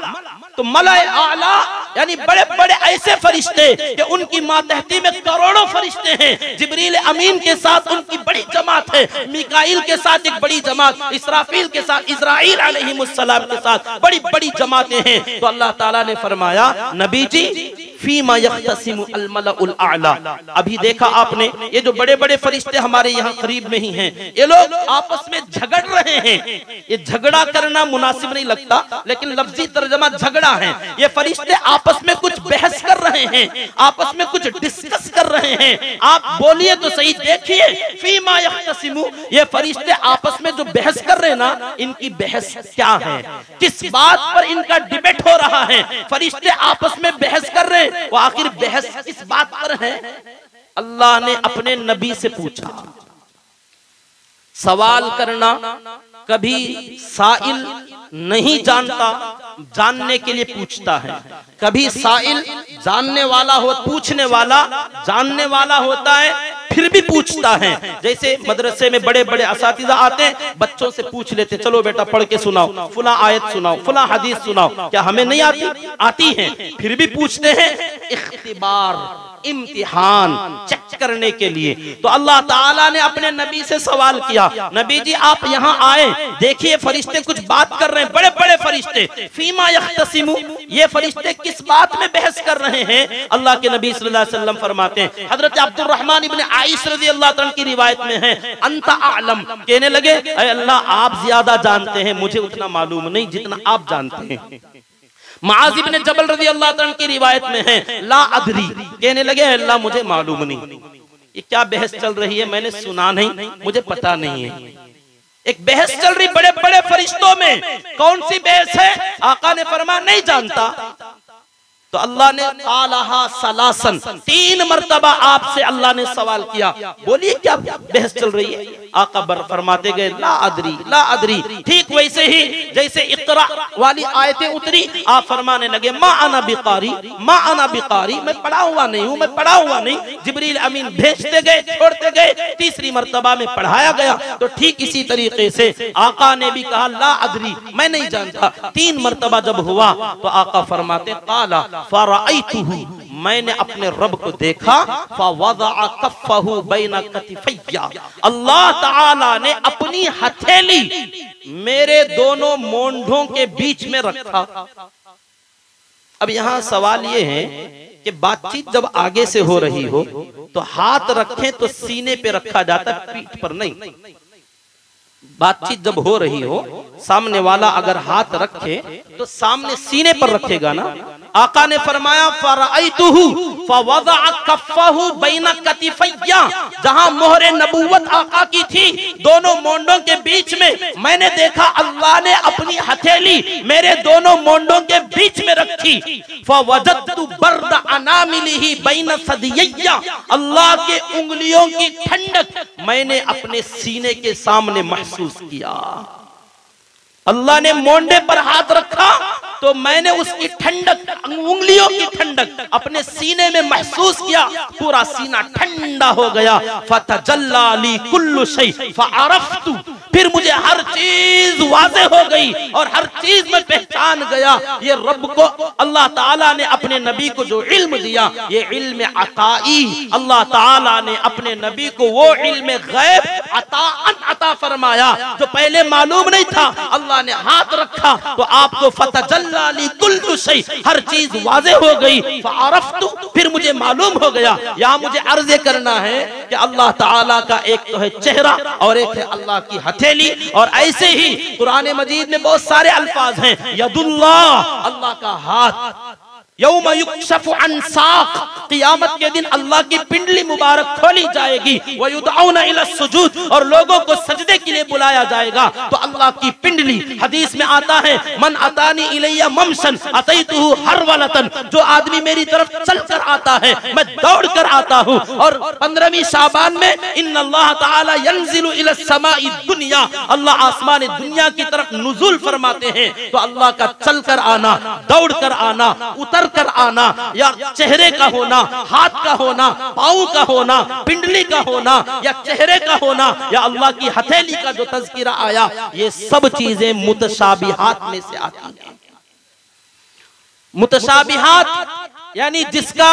तो मलाए आला यानी बड़े बड़े ऐसे फरिश्ते कि उनकी मातहती में करोड़ों फरिश्ते हैं। जिब्रील अमीन के साथ उनकी बड़ी जमात है, मिकाईल के साथ एक बड़ी जमात, इसराफील के साथ, इज़राइल अलैहिमुस्सलाम के साथ बड़ी बड़ी जमातें हैं। तो अल्लाह ताला ने फरमाया नबी जी फीमा यख्तसिमु अल मलाउल आला। अभी देखा आपने ये जो बड़े बड़े फरिश्ते हमारे यहाँ करीब में ही हैं, ये लोग आपस में झगड़ रहे हैं। ये झगड़ा करना मुनासिब नहीं लगता, लेकिन लफ्जी तर्जमा झगड़ा है। ये फरिश्ते आपस में कुछ बहस कर रहे हैं, आपस में कुछ डिस्कस कर रहे हैं। आप बोलिए तो सही, देखिए फीमा यख्तसिमु, ये फरिश्ते आपस में जो बहस कर रहे हैं ना, इनकी बहस क्या है, किस बात पर इनका डिबेट हो रहा है। फरिश्ते आपस में बहस कर रहे हैं, वो आखिर बहस किस बात पर है? अल्लाह ने अपने नबी से पूछा। सवाल करना कभी साइल नहीं जानता, जानने के लिए पूछता है। कभी साइल जानने वाला हो, पूछने वाला जानने वाला होता है, फिर भी पूछता है। जैसे मदरसे में बड़े बड़े असातिज़ा आते हैं, बच्चों से पूछ लेते, चलो बेटा पढ़ के सुनाओ, फुला आयत सुनाओ, फुला हदीस सुनाओ। क्या हमें नहीं आती? आती है, फिर भी पूछते हैं। इख्तिबार, इम्तिहान, चेक करने के लिए। तो अल्लाह ताला ने अपने नबी से सवाल किया, नबी जी आप यहाँ आए, देखिए फरिश्ते कुछ बात कर रहे हैं, बड़े बड़े फरिश्ते। फीमा यख्तसिमु, ये फरिश्ते किस बात में बहस कर रहे हैं? अल्लाह के नबी सल्लल्लाहु अलैहि वसल्लम फरमाते हैं, हजरत अब्दुर्रहमान इब्न आइश रज़ियल्लाहु अन्हु की रिवायत में है, अंता आलम, कहने लगे ऐ अल्लाह आप ज्यादा जानते हैं, मुझे उतना मालूम नहीं जितना आप जानते हैं। मुआज़ इब्न जबल रज़ियल्लाहु अन्हु की रिवायत में है, ला अदरी, कहने लगे अल्लाह मुझे मालूम नहीं। ये क्या बहस चल रही है? मैंने सुना नहीं, मुझे पता नहीं है। एक बहस चल रही बड़े बड़े फरिश्तों में। कौन सी बहस है? आका ने फरमाया नहीं जानता। तो अल्लाह ने आलहा सलासन, 3 मरतबा आपसे अल्लाह ने सवाल किया, बोलिए क्या बहस चल रही है? आका फरमाते गए ला अदरी ला अदरी। ठीक वैसे ही जैसे इक़रा वाली आयतें उतरी, आप फरमाने लगे मा अना बिकारी, मा अना बिकारी, मैं पढ़ा हुआ नहीं हूं, मैं पढ़ा हुआ नहीं। जिब्रील अमीन भेजते गए, छोड़ते गए, 3री मरतबा में पढ़ाया गया। तो ठीक इसी तरीके से आका ने भी कहा ला अदरी, मैं नहीं जानता। 3 मरतबा जब हुआ तो आका फरमाते काला फराइतुहु, मैंने अपने रब को देखा, फवज़अ कफ़्फ़हु बैन कतिफ़ैया, अल्लाह ताला ने अपनी हथेली मेरे दोनों मोंढों के बीच में रखा। अब यहाँ सवाल ये है कि बातचीत जब आगे से हो रही हो तो हाथ रखें तो सीने पे रखा जाता है, पीठ पर नहीं। बातचीत जब हो रही हो, सामने वाला अगर हाथ रखे तो सामने सीने पर रखेगा ना। आका ने फरमाया फराइतुहु फवज़अ कफ़्फ़हु बैन कतिफ़ैया, जहां मोहरे नबूवत आका की थी दोनों मोंडों के बीच में, मैंने देखा अल्लाह ने अपनी हथेली मेरे दोनों मोंडों के बीच में रखी। फवजदतु बर्द अनामिलिही बैन सदिय्या, अल्लाह के उंगलियों की ठंडक मैंने अपने सीने के सामने महसूस किया। अल्लाह ने मोंडे पर हाथ रखा तो मैंने उसकी ठंडक, उंगलियों की ठंडक अपने सीने में महसूस किया। पूरा सीना ठंडा हो गया। फतजल्ला ली कुल्लु शै फअरफ्तु, फिर मुझे हर चीज वाज़े हो गई और हर चीज में पहचान गया ये रब को अल्लाह ताला ने अपने नबी को जो इल्म दिया, ये इल्म अताई, अल्लाह ताला ने अपने नबी को वो इल्म गैब अता फरमाया जो पहले मालूम नहीं था। अल्लाह ने हाथ रखा तो आपको फतजल्ला ली कुल्लु शै, हर चीज वाज़े हो गई। फअरफ्तु, फिर मुझे मालूम हो गया। यहाँ मुझे अर्ज़ करना है कि अल्लाह ताला का एक तो है चेहरा और एक है अल्लाह की हथेली। और ऐसे ही कुरान मजीद में बहुत सारे अल्फाज हैं, यदुल्लाह, अल्लाह का हाथ, यौम युक्शफु अन साक़, क़ियामत के दिन अल्लाह की पिंडली मुबारक खोली जाएगी। व युदऔना इला सुजूद, और लोगों को सजदे के लिए बुलाया जाएगा तो अल्लाह की पिंडली। हदीस में आता है मन अतानी इलैया ममशन अतैतुहु हरवलतन, जो आदमी मेरी तरफ चलकर आता है मैं दौड़ कर आता हूँ। और 15वीं शाबान में इन्नल्लाह ताला यंजिलु इला समाई दुनिया, अल्लाह आसमान दुनिया की तरफ नुज़ूल फरमाते हैं। तो अल्लाह का चलकर आना, दौड़ कर आना, उतर कर आना, या चेहरे का होना, हाथ का होना, पाँव का होना, पिंडली का होना, या चेहरे का होना, या अल्लाह की हथेली का जो तज़किरा आया, ये सब चीजें मुतशाबिहात में से आती हैं। मुतशाबिहात यानी जिसका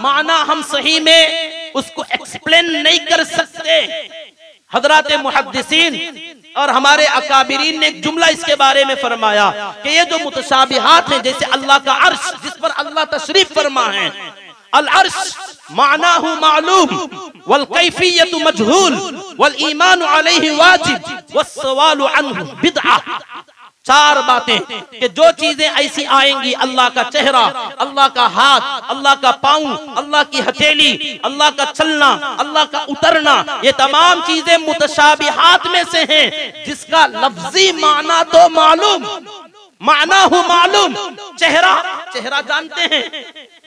माना हम सही में उसको एक्सप्लेन नहीं कर सकते। हजरात मुहद्दिसीन और हमारे अकाबिरीन ने एक जुमला इसके बारे में फरमाया कि ये जो मुतशाबिहात हैं, जैसे अल्लाह का अर्श जिस पर अल्लाह तशरीफ फरमा है, अल अर्श मानाहु मालूम वल कैफियतु मजहूल वल ईमानु अलैहि वाजिब वस सवालु अन्हु बिदअह। 4 बातें कि जो चीजें ऐसी आएंगी, अल्लाह का चेहरा, अल्लाह का हाथ, अल्लाह का पाँव, अल्लाह की हथेली, अल्लाह का चलना, अल्लाह का उतरना, ये तमाम चीजें मुतशाबिहात में से हैं जिसका लफ्जी माना तो मालूम, माना हो मालूम, चेहरा जानते हैं,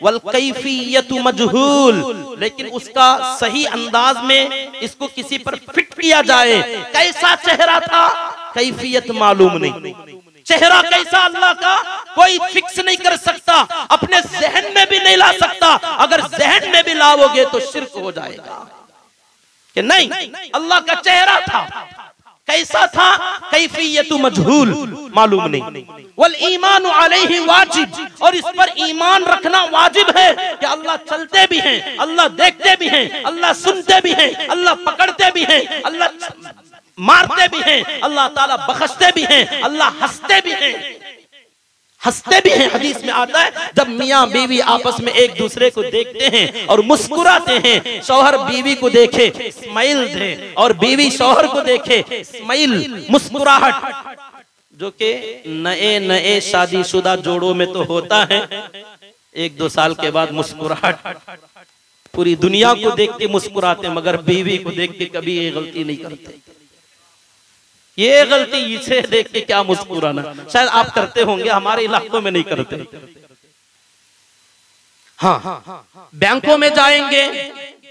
वल कैफियतु मजहूल, लेकिन उसका सही अंदाज में इसको किसी पर फिट किया जाए, कैसा चेहरा था कैफियत मालूम नहीं। चेहरा कैसा अल्लाह का कोई फिक्स नहीं कर सकता, अपने जहन में भी नहीं ला सकता। अगर जहन में भी लाओगे तो शिर्क हो जाएगा कि नहीं, अल्लाह का चेहरा था, कैसा था कैफियतु मजहूल, मालूम नहीं। वल ईमानु अलैहि वाजिब, और इस पर ईमान रखना वाजिब है कि अल्लाह चलते भी हैं, अल्लाह देखते भी हैं, अल्लाह सुनते भी हैं, अल्लाह पकड़ते भी हैं, अल्लाह मारते भी हैं, अल्लाह ताला बख्शते भी हैं, अल्लाह हंसते भी हैं, हंसते भी हैं। हदीस में आता है जब मियाँ बीवी आपस में एक दूसरे को देखते हैं और मुस्कुराते हैं, शौहर बीवी को देखे स्माइल दे और बीवी शौहर को देखे स्माइल, मुस्कुराहट, जो कि नए शादीशुदा जोड़ों में तो होता है, 1-2 साल के बाद मुस्कुराहट, पूरी दुनिया को देख के मुस्कुराते मगर बीवी को देख के कभी ये गलती नहीं करते। ये गलती इसे देख के क्या मुस्कुराना, शायद आप करते होंगे, हमारे इलाकों में नहीं करते। हाँ, बैंकों में जाएंगे,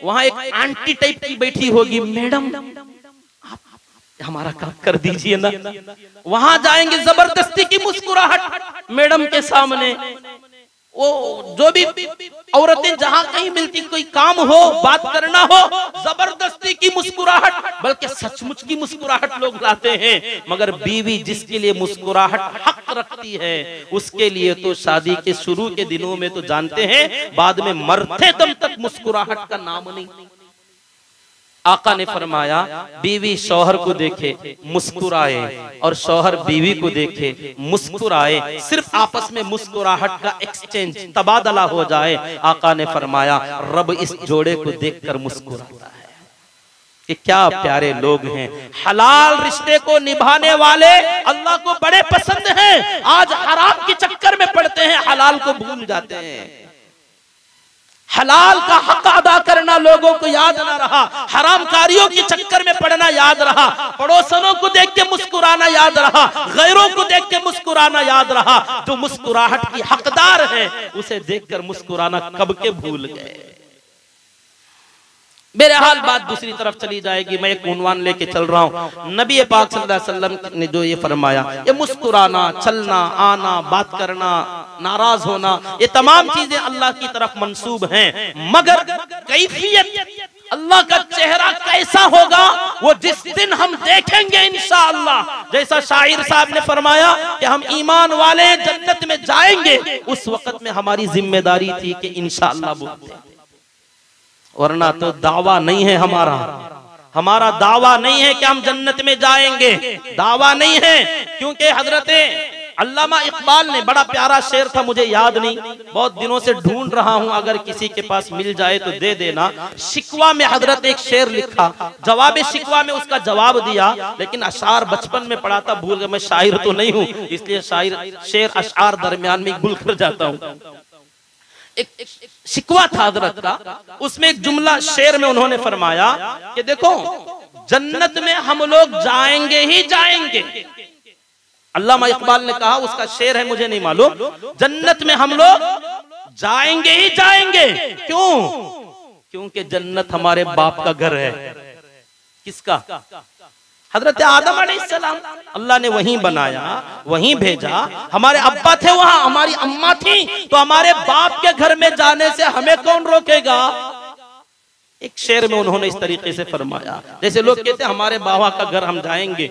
वहां एक आंटी टाइप की बैठी होगी, मैडम आप हमारा काम कर दीजिए ना। वहां जाएंगे, जबरदस्ती की मुस्कुराहट मैडम के सामने। वो जो भी औरतें जहां कहीं मिलती, कोई काम हो, बात करना हो, जबरदस्ती की मुस्कुराहट, बल्कि सचमुच की मुस्कुराहट लोग लाते हैं। मगर बीवी जिसके लिए मुस्कुराहट हक रखती है, उसके लिए तो शादी के शुरू के दिनों में तो जानते हैं, बाद में मरते दम तक मुस्कुराहट का नाम नहीं। आका ने फरमाया, बीवी शौहर को देखे मुस्कुराए और शौहर बीवी को देखे मुस्कुराए, सिर्फ आपस में मुस्कुराहट का एक्सचेंज, तबादला हो जाए। आका ने फरमाया, रब इस जोड़े को देखकर मुस्कुराता है। कि क्या प्यारे लोग हैं, हलाल रिश्ते को निभाने वाले अल्लाह को बड़े पसंद हैं। आज हराम के चक्कर में पड़ते हैं, हलाल को भूल जाते हैं। हलाल का हक अदा करना लोगों को याद ना रहा, हरामकारियों के चक्कर में पड़ना याद रहा, पड़ोसनों को देख के मुस्कुराना याद रहा, गैरों को देख के मुस्कुराना याद रहा। जो मुस्कुराहट की हकदार है, उसे देखकर मुस्कुराना कब के भूल गए। मेरे हाल बात दूसरी तरफ चली जाएगी। मैं एक उन्वान लेके चल रहा हूँ। नबी पाक सल्लल्लाहु अलैहि वसल्लम ने जो ये फरमाया, ये मुस्कुराना, चलना, आना, बात करना, नाराज होना, ये तमाम चीजें अल्लाह की तरफ मंसूब हैं। मगर कैफियत, अल्लाह का चेहरा कैसा होगा, वो जिस दिन हम देखेंगे इंशाअल्लाह। जैसा शायर साहब ने फरमाया कि हम ईमान वाले जन्नत में जाएंगे, उस वक्त में हमारी जिम्मेदारी थी कि इंशाअल्लाह बोलते, वरना तो दावा नहीं है हमारा दावा नहीं है कि हम जन्नत में जाएंगे, दावा नहीं है। क्योंकि हजरत अल्लामा इकबाल ने बड़ा प्यारा शेर था, मुझे याद नहीं, बहुत दिनों से ढूंढ रहा हूं, अगर किसी के पास मिल जाए तो दे देना। शिकवा में हजरत एक शेर लिखा, जवाब शिकवा में उसका जवाब दिया, लेकिन अशार बचपन में पढ़ा था, भूल गया। मैं शायर तो नहीं हूं, इसलिए शेर अशार दरमियान में भूल कर जाता हूं। एक शिकवा था हजरत का, उसमें एक जुमला शेर में उन्होंने फरमाया कि देखो, जन्नत में हम लोग जाएंगे ही जाएंगे। अल्लामा इकबाल ने कहा, उसका शेर है मुझे नहीं मालूम, जन्नत में हम लोग जाएंगे ही जाएंगे। क्यों? क्योंकि जन्नत हमारे बाप का घर है। किसका? हजरत आदम अलैहिस्सलाम, अल्लाह ने वहीं बनाया, वहीं भेजा। हमारे अब्बा थे वहां, हमारी अम्मा थी, तो हमारे बाप के घर में जाने से हमें कौन रोकेगा? एक शेर में उन्होंने इस तरीके से फरमाया, जैसे लोग कहते हैं हमारे बाबा का घर हम जाएंगे,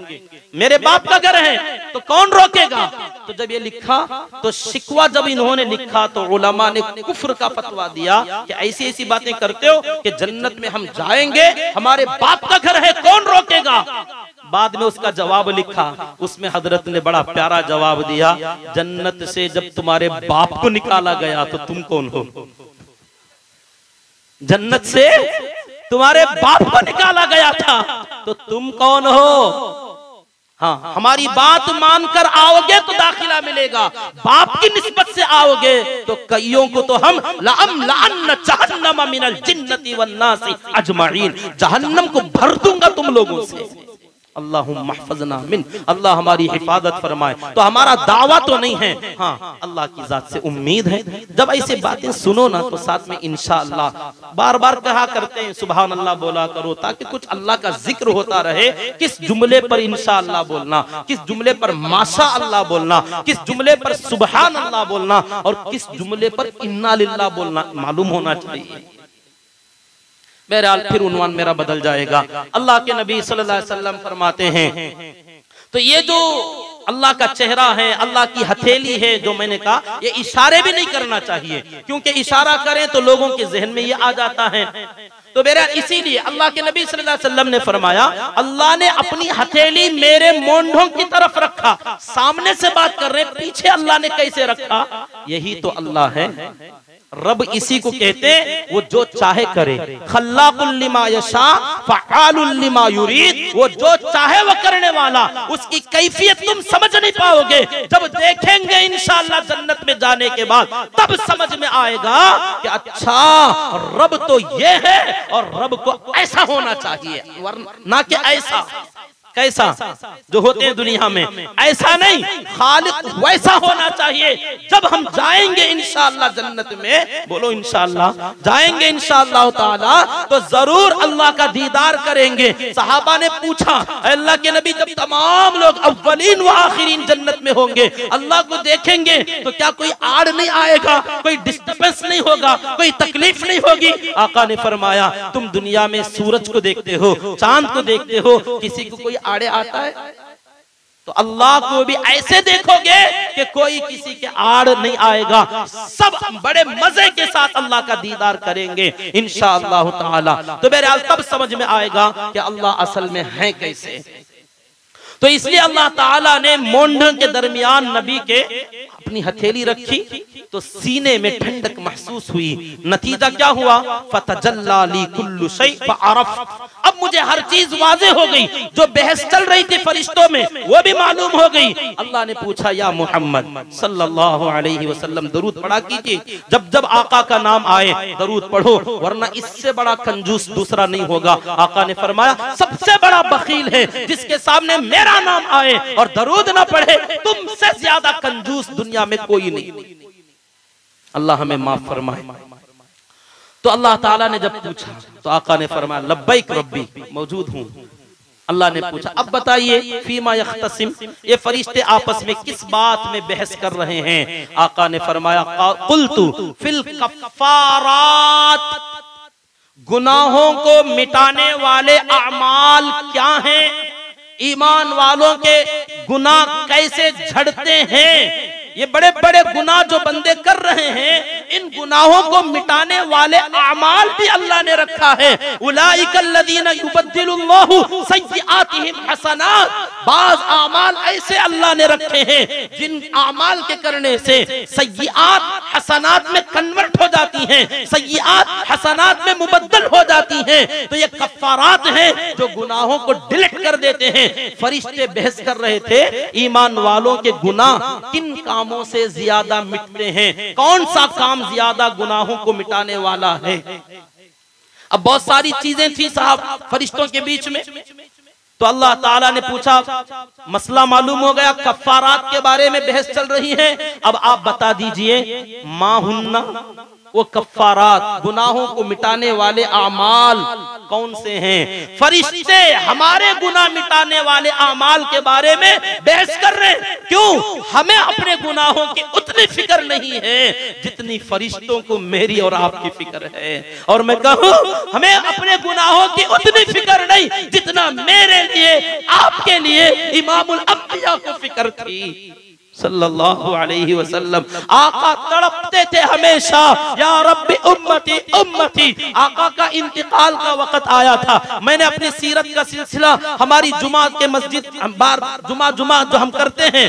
मेरे बाप का घर है तो कौन रोकेगा। तो जब ये लिखा, तो शिकवा जब इन्होंने लिखा, तो उलमा ने कुफ्र का फतवा दिया कि ऐसी ऐसी बातें करते हो कि जन्नत में हम जाएंगे, हमारे बाप का घर है, कौन रोकेगा। बाद में उसका जवाब लिखा, उसमें हजरत ने बड़ा प्यारा जवाब दिया, जन्नत से जब तुम्हारे बाप को निकाला गया तो तुम कौन हो? जन्नत से तुम्हारे बाप को निकाला गया था तो तुम कौन हो? हाँ, हमारी बात मानकर आओगे तो दाखिला मिलेगा, बाप की निस्बत से आओगे तो कईयों को तो हम लअन जहन्नम मिनल जिन्नति वन नासी अजमाइन, जहन्नम को भर दूंगा तुम लोगों से। अल्लाहुम्मा महफज़ना मिन, अल्लाह हमारी हिफाजत फरमाए। तो हमारा दावा तो नहीं है, हाँ अल्लाह की जात से उम्मीद है। जब ऐसे बातें सुनो ना, तो साथ में इंशाअल्लाह बार बार कहा करते हैं सुभान अल्लाह बोला करो, ताकि कुछ अल्लाह का जिक्र होता रहे। किस जुमले पर इंशाअल्लाह बोलना, किस जुमले पर माशा अल्लाह बोलना, किस जुमले पर सुभान अल्लाह बोलना, और किस जुमले पर इन्ना लिल्लाह बोलना मालूम होना चाहिए। बहरहाल फिर उन्वान मेरा बदल जाएगा। अल्लाह के नबी सल्लल्लाहु अलैहि वसल्लम फरमाते हैं, तो ये जो अल्लाह का चेहरा है, अल्लाह की हथेली है, जो मैंने कहा, ये इशारे भी नहीं करना चाहिए, क्योंकि इशारा करें तो लोगों के जहन में ये आ जाता है। तो मेरा इसीलिए अल्लाह के नबी सल्लल्लाहु अलैहि वसल्लम ने फरमाया, अल्लाह ने अपनी हथेली मेरे मोंढों की तरफ रखा। सामने से बात कर रहे, पीछे अल्लाह ने कैसे रखा? यही तो अल्लाह है। रब इसी को कहते वो जो चाहे करे, खल्लाकुल लिमा यशा फ़अालुल लिमा युरीद, वो जो चाहे वो करने वाला। उसकी कैफियत तुम समझ नहीं पाओगे, जब देखेंगे इंशाअल्लाह जन्नत में जाने के बाद, तब समझ में आएगा कि अच्छा रब तो ये है और रब को ऐसा होना चाहिए, वरना कि ऐसा। कैसा जो होते हैं दुनिया में, ऐसा नहीं, खालिक वैसा होना चाहिए। जब हम जाएंगे इंशाअल्लाह जन्नत में, बोलो इंशाअल्लाह, जाएंगे इंशाअल्लाह ताला, तो जरूर अल्लाह का दीदार करेंगे। सहाबा ने पूछा, अल्लाह के नबी, जब तमाम लोग अव्वलीन व आखिरीन जन्नत में होंगे, अल्लाह को देखेंगे, तो क्या कोई आड़ नहीं आएगा, कोई डिस्टर्बेंस नहीं होगा, कोई तकलीफ नहीं होगी? आका ने फरमाया, तुम दुनिया में सूरज को देखते हो, चांद को देखते हो, किसी को कोई आड़े आता है? तो अल्लाह को भी ऐसे देखोगे कि कोई किसी के आड़ नहीं आएगा, सब बड़े मजे के साथ अल्लाह का दीदार करेंगे इंशाअल्लाह ताला। तो बहरहाल तब समझ में आएगा कि अल्लाह असल में है कैसे। तो इसलिए अल्लाह ताला ने मोंढों के दरमियान नबी के अपनी हथेली रखी, तो सीने में ठंडक महसूस हुई। नतीजा क्या हुआ? फतजल्ला ली कुल्लु शै फअरफ। अब मुझे हर चीज वाज़ेह हो गई, जो बहस चल रही थी फरिश्तों में वो भी मालूम हो गई। अल्लाह ने पूछा, या मोहम्मद सल्लल्लाहु अलैहि वसल्लम, दरूद पढ़ा कीजिए। जब जब आका का नाम आए दरूद पढ़ो, वरना इससे बड़ा कंजूस दूसरा नहीं होगा। आका ने फरमाया, सबसे बड़ा बखील है जिसके सामने मेरा नाम आए और दरूद ना पढ़े, तुमसे ज्यादा कंजूस दुनिया में कोई नहीं। अल्लाह हमें माफ फरमाए। तो अल्लाह ताला ने जब पूछा तो आका ने फरमाया, लब्बैक रब्बी, मौजूद हूँ। अल्लाह ने पूछा, अब बताइए, फीमा यख्तसिम, ये फरिश्ते आपस में किस बात में बहस कर रहे हैं? आका ने फरमाया, कुल्तु फिल कफ्फारात, गुनाहों को मिटाने वाले अमाल क्या हैं, ईमान वालों के गुनाह कैसे झड़ते हैं। ये बड़े बड़े गुनाह जो बंदे कर रहे हैं, इन गुनाहों को मिटाने वाले अमाल भी अल्लाह ने रखा है। उलाइकल्लज़ीना युबद्दिलुल्लाहु सय्यिआतिहिम हसनात, बाज अमाल ऐसे अल्लाह ने रखे हैं जिन अमाल के करने से सय्यिआत हसनात में कन्वर्ट हो जाती हैं, सय्यिआत हसनात में मुबद्दल हो जाती हैं। तो ये कफ्फारात हैं जो गुनाहों को डिलीट कर देते हैं। फरिश्ते बहस कर रहे थे, ईमान वालों के गुनाह किन कामों से ज्यादा मिटते हैं, कौन सा काम ज्यादा गुनाहों को मिटाने वाला है। अब बहुत सारी चीजें थी साहब फरिश्तों के बीच में। तो अल्लाह ताला ने पूछा, मसला मालूम हो गया, कफ्फारात के बारे में बहस चल रही है, अब आप बता दीजिए मा हुन्ना, वो कफ्फारात गुनाहों को मिटाने वाले अमाल कौन से हैं। फरिश्ते हमारे गुनाह मिटाने वाले अमाल के बारे में बहस कर रहे हैं। क्यों? हमें अपने गुनाहों की उतनी फिक्र नहीं है जितनी फरिश्तों को मेरी और आपकी फिक्र है। और मैं कहूं, हमें अपने गुनाहों की उतनी फिक्र नहीं जितना मेरे लिए, आपके लिए इमामुल अंबिया को फिक्र थी सल्लल्लाहु अलैहि वसल्लम। आका तड़पते थे हमेशा, या रब्बी उम्मती उम्मती। आका का इंतकाल का वक्त आया था। मैंने अपनी सीरत का सिलसिला हमारी जुमा के मस्जिद बार जुमा जो हम करते हैं,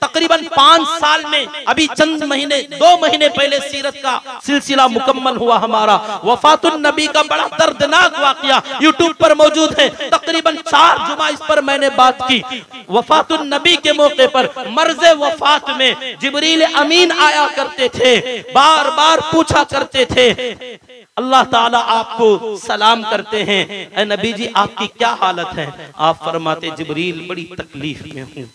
तकरीबन 5 साल में अभी चंद महीने 2 महीने पहले सीरत का सिलसिला मुकम्मल हुआ हमारा। वफातुन नबी का बड़ा दर्दनाक वाकया यूट्यूब पर मौजूद है। तकरीबन 4 जुमा इस पर मैंने बात की। वफातुन नबी के मौके पर मर्ज़े वफात में जिब्रील अमीन आया करते थे, बार बार पूछा करते थे, अल्लाह ताला आपको सलाम करते हैं, ऐ नबी जी आपकी क्या हालत है? आप फरमाते, जिब्रील बड़ी तकलीफ में हूँ,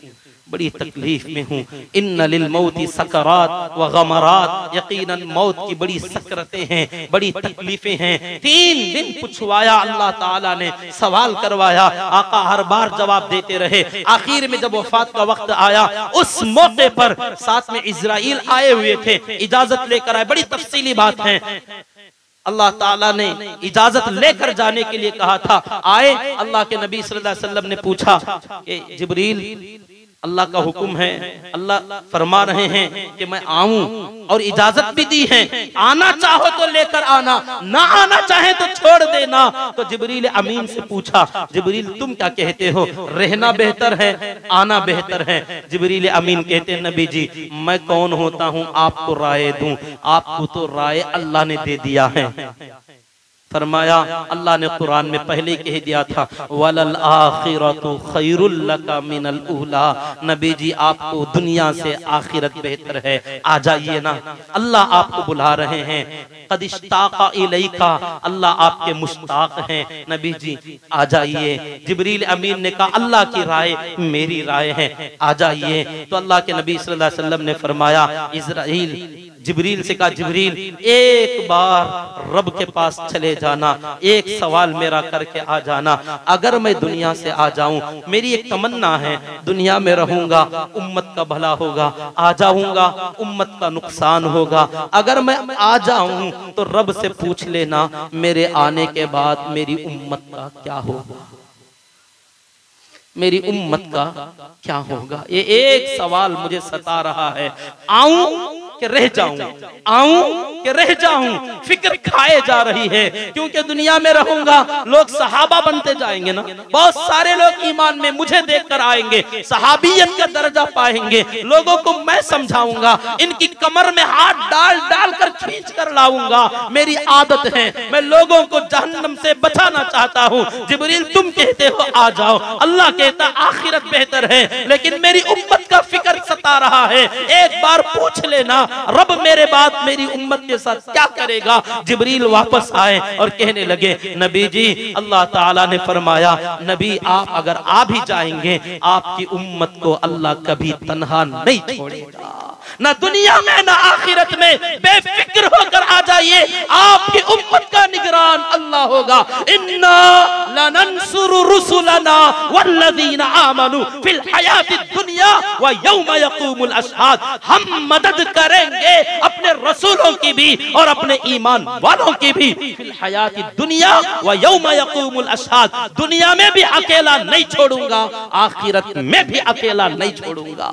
बड़ी तकलीफ में हूँ। इन्ना लिल मौती सकरात व गमरात, यकीनन मौत की बड़ी सकरतें हैं, बड़ी तकलीफें हैं। 3 दिन पूछवाया अल्लाह ताला ने, सवाल करवाया, आका हर बार जवाब देते रहे। आखिर में जब वफात का वक्त आया, उस मौके पर साथ में इजराइल आए हुए थे, इजाजत लेकर आए। बड़ी तफसीली बात है, अल्लाह ताला ने इजाजत लेकर जाने के लिए कहा था, आए। अल्लाह के नबी सल्लल्लाहु अलैहि वसल्लम ने पूछा कि जिब्रील, अल्लाह का हुक्म है, अल्लाह फरमा रहे हैं कि मैं आऊं, और इजाजत भी दी है, आना चाहो तो लेकर आना, ना आना चाहे तो छोड़ देना। तो जिब्रील अमीन से पूछा, जिब्रील तुम क्या कहते हो, रहना बेहतर है, आना बेहतर है? जिब्रील अमीन कहते, नबी जी मैं कौन होता हूं आपको राय दूं, आपको तो राय अल्लाह ने दे दिया है। फरमाया, अल्लाह ने कुरान में पहले ही कह दिया था, वलल आखिरतु खैरुल लका मिनल ऊला। नबी जी आपको दुनिया से आखिरत बेहतर है, आ जाइए ना, अल्लाह आपको बुला रहे हैं। क़द इश्ताक़ा इलैका, अल्लाह आपके मुश्ताक हैं। नबी जी आ जाइए। जिब्रील अमीन ने कहा, अल्लाह की राय मेरी राय है, आ जाइए। तो अल्लाह के नबी सल्लल्लाहु अलैहि वसल्लम ने फरमाया, इज़राइल, जिब्रील से कहा, जिब्रील एक बार रब के पास चले जाना, एक सवाल मेरा करके आ जाना। अगर मैं दुनिया से आ जाऊं, मेरी एक तमन्ना है, दुनिया में रहूंगा, उम्मत का भला होगा, आ जाऊंगा, उम्मत का नुकसान होगा। अगर मैं आ जाऊं तो रब से पूछ लेना, मेरे आने के बाद मेरी उम्मत का क्या होगा, मेरी उम्मत का क्या होगा। ये एक सवाल मुझे सता रहा है, आऊं कि रह जाऊं, आऊं कि रह जाऊं, फिक्र खाए जा रही है। क्योंकि दुनिया में रहूंगा, लोग सहाबा बनते जाएंगे ना, बहुत सारे लोग ईमान में मुझे देखकर आएंगे, सहाबियत का दर्जा पाएंगे। लोगों को मैं समझाऊंगा, इनकी कमर में हाथ डाल डाल कर खींच कर लाऊंगा। मेरी आदत है, मैं लोगों को जहन्नम से बचाना चाहता हूँ। जिब्रील तुम कहते हो आ जाओ, अल्लाह कहता आखिरत बेहतर है, लेकिन मेरी उम्मत का फिक्र सता रहा है। एक बार पूछ लेना, रब मेरे बाद मेरी उम्मत के साथ क्या करेगा। जिब्रील वापस आए और कहने लगे, नबी जी, अल्लाह ताला ने फरमाया, नबी आप अगर आ भी जाएंगे, आपकी उम्मत को अल्लाह कभी तन्हा नहीं छोड़ेगा, ना दुनिया में ना आखिरत में। बेफिक्र होकर आ जाइए, आपकी उम्मत का निगरान अल्लाह होगा। इन्ना लनंसुरु रुसुलना वल्लज़ीना आमनु फिल हयातिद दुनिया व यौम यक़ूमुल अशहाद। हम मदद करेंगे अपने रसूलों की भी और अपने ईमान वालों की भी। फिल हयातिद दुनिया व यौम यक़ूमुल अशहाद, दुनिया में भी अकेला नहीं छोड़ूंगा, आखिरत में भी अकेला नहीं छोड़ूंगा।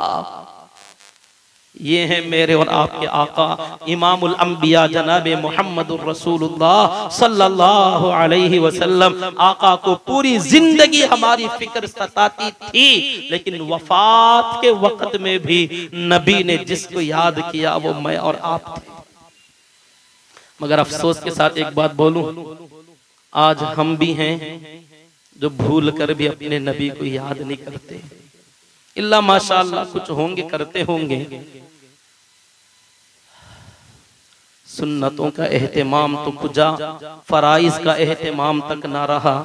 ये है मेरे और आपके आका इमामुल अंबिया जनाब मुहम्मदुर रसूलुल्लाह सल्लल्लाहु अलैहि वसल्लम। आका को पूरी जिंदगी हमारी फिक्र सताती थी, लेकिन वफात के वक्त में भी नबी ने जिसको याद किया वो मैं और आप थे। मगर अफसोस के साथ एक बात बोलूं, आज हम भी हैं जो भूल कर भी अपने नबी को याद नहीं करते। इल्ला माशाअल्लाह कुछ होंगे, करते होंगे। सुन्नतों का एहतमाम तो कुजा, फराइज का एहतमाम तक ना रहा।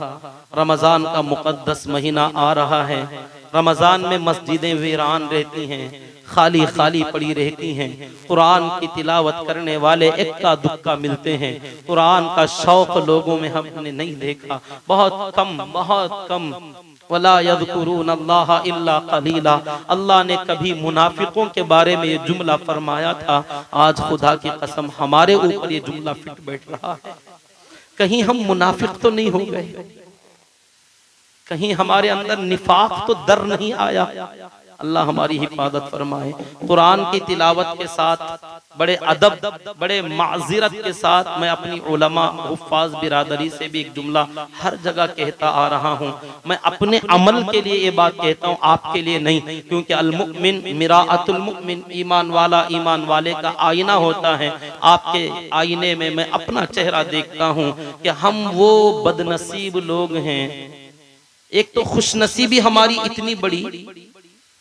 रमजान का मुकद्दस महीना आ रहा है, रमजान में मस्जिदें वीरान रहती हैं, खाली खाली पड़ी रहती हैं। कुरान की तिलावत करने वाले इक्का दुक्का मिलते हैं। कुरान का शौक लोगों में हमने नहीं देखा, बहुत कम, बहुत कम। वला यज़कुरून अल्लाह इल्ला क़लीला। अल्लाह ने कभी मुनाफिकों के बारे में ये जुमला फरमाया था, आज खुदा की कसम हमारे ऊपर ये जुमला फिट बैठ रहा है। कहीं हम मुनाफिक तो नहीं हो गए, कहीं हमारे अंदर निफाक तो दर नहीं आया। अल्लाह हमारी हिफाजत फरमाए। कुरान की तिलावत के साथ बड़े अदब, बड़े माज़िरत के साथ मैं अपनी उलमा हुफ़ाज़ बिरादरी से भी एक जुमला हर जगह कहता आ रहा हूँ। मैं अपने अमल के लिए ये बात कहता हूँ, आपके लिए नहीं, क्योंकि अल-मुमिन मिराअतुल मुमिन, ईमान वाला ईमान वाले का आईना होता है। आपके आईने में मैं अपना चेहरा देखता हूँ कि हम वो बदनसीब लोग हैं। एक तो खुशनसीबी हमारी इतनी बड़ी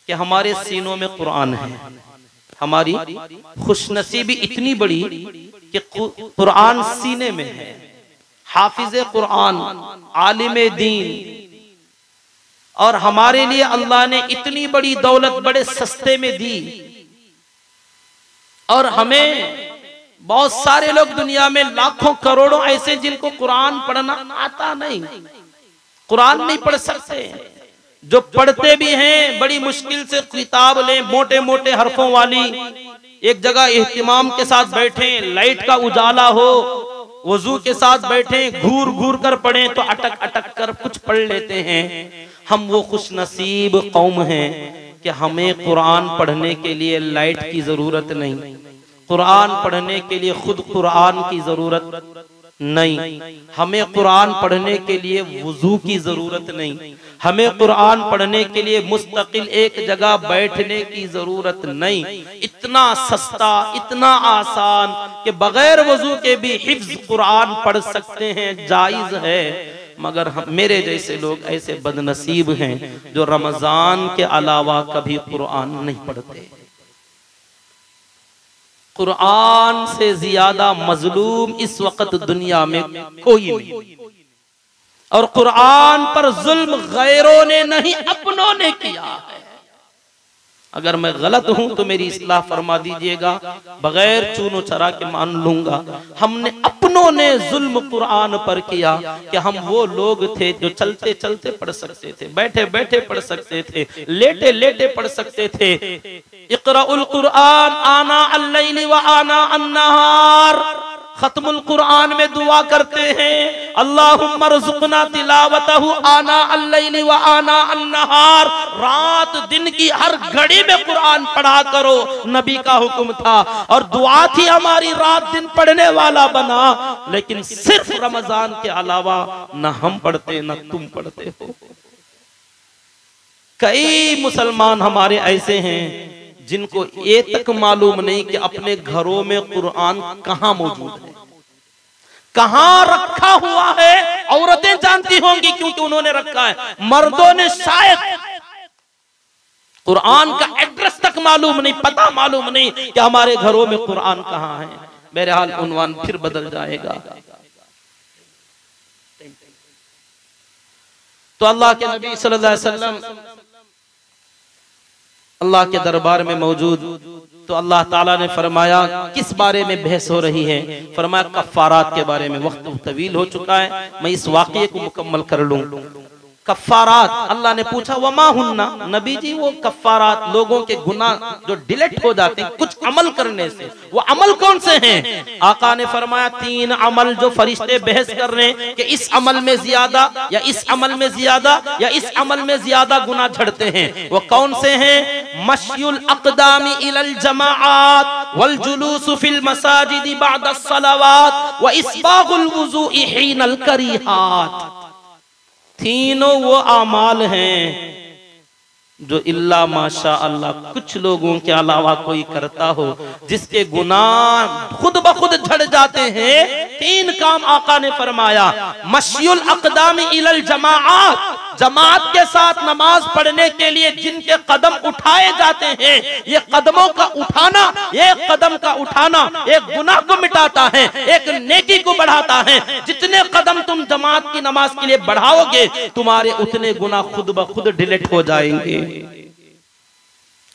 कि हमारे सीनों में कुरान है, हमारी खुशनसीबी इतनी बड़ी कि कुरान सीने में है। हाफिज़े कुरान, आलिमे दीन, और हमारे लिए अल्लाह ने इतनी बड़ी दौलत बड़े सस्ते में दी। और हमें बहुत सारे लोग दुनिया में लाखों करोड़ों ऐसे जिनको कुरान पढ़ना आता नहीं, कुरान नहीं पढ़ सकते। जो पढ़ते भी हैं बड़ी मुश्किल से किताब लें, मोटे मोटे हरफों वाली, एक जगह एहतिमाम के साथ बैठे, लाइट का उजाला हो, वजू के साथ बैठे, घूर घूर कर पढ़ें तो अटक अटक कर कुछ पढ़ लेते हैं। हम वो खुशनसीब कौम हैं कि हमें कुरान पढ़ने के लिए लाइट की जरूरत नहीं, कुरान पढ़ने के लिए खुद कुरान की जरूरत नहीं, हमें कुरान पढ़ने के लिए वुजू की जरूरत नहीं, हमें कुरान पढ़ने के लिए मुस्तकिल एक जगह बैठने की जरूरत नहीं। इतना सस्ता, इतना आसान कि बगैर वजू के भी हिफ्ज कुरान पढ़ सकते हैं, जायज है। मगर हम मेरे जैसे लोग ऐसे बदनसीब हैं जो रमजान के अलावा कभी कुरान नहीं पढ़ते। कुरान से ज्यादा मजलूम इस वक्त दुनिया में कोई नहीं, और कुरान पर जुल्म गैरों ने नहीं अपनों ने किया है। अगर मैं गलत हूं तो मेरी इस्लाह फरमा दीजिएगा, बगैर चूनो चरा के मान लूंगा। हमने अपनों ने जुल्म कुरान पर किया कि हम वो लोग थे जो चलते चलते पढ़ सकते थे, बैठे बैठे पढ़ सकते थे, लेटे लेटे पढ़ सकते थे। इक़राउल कुरान आना अल-लैल व आना अन-नहार, खत्मुल कुरान में दुआ करते हैं, अल्लाहुम्मा रज़ुक़ना तिलावतहु आना अल-लैल व आना अन-नहार। रात दिन की हर घड़ी में कुरान पढ़ा करो, नबी का हुक्म था, और दुआ थी हमारी, रात दिन पढ़ने वाला बना। लेकिन सिर्फ रमजान के अलावा न हम पढ़ते न तुम पढ़ते हो। कई मुसलमान हमारे ऐसे हैं जिनको ये तक मालूम नहीं कि अपने घरों में कुरान कहां मौजूद है, कहां रखा हुआ है। औरतें जानती होंगी क्योंकि उन्होंने रखा है, मर्दों ने शायद कुरान का एड्रेस तक मालूम नहीं, पता मालूम नहीं कि हमारे घरों में कुरान कहां है। बहरहाल उन्वान फिर बदल जाएगा। तो अल्लाह के नबी सल्लल्लाहु अलैहि वसल्लम अल्लाह के दरबार में मौजूद, तो अल्लाह ताला ने फरमाया किस बारे में बहस हो रही है? फरमाया कफ्फारात के बारे में। वक्त तवील हो चुका है, मैं इस वाक़ये को मुकम्मल कर लूं। कफ्फारात, अल्लाह ने पूछा वमा हुन्ना, नबी जी वो कफ्फारात लोगों के गुनाह जो डिलीट हो जाते हैं कुछ अमल करने से, वो अमल कौन से हैं? आका ने फरमाया 3 अमल जो फरिश्ते बहस कर रहे हैं कि इस अमल में ज्यादा या इस अमल में ज्यादा या इस अमल में ज्यादा गुनाह झड़ते हैं, वो कौन से हैं? मश्युल अक़दामी इलल जमाआत वल जुलूसु फिल मसाजिद बअद अस्सलावात व इस्बागुल वुज़ूइ हीनल करीहात। तीनों वो आमाल हैं जो इल्ला माशा अल्लाह कुछ लोगों के अलावा कोई करता हो, जिसके गुनाह खुद ब खुद झड़ जाते हैं। 3 काम आका ने फरमाया, मश्युल अक़दाम इलल जमाआत, जमात के साथ नमाज पढ़ने के लिए जिनके कदम उठाए जाते हैं, ये कदमों का उठाना, एक कदम का उठाना एक गुनाह को मिटाता है, एक नेकी को बढ़ाता है। जितने कदम तुम जमात की नमाज के लिए बढ़ाओगे, तुम्हारे उतने गुनाह खुद ब खुद डिलीट हो जाएंगे।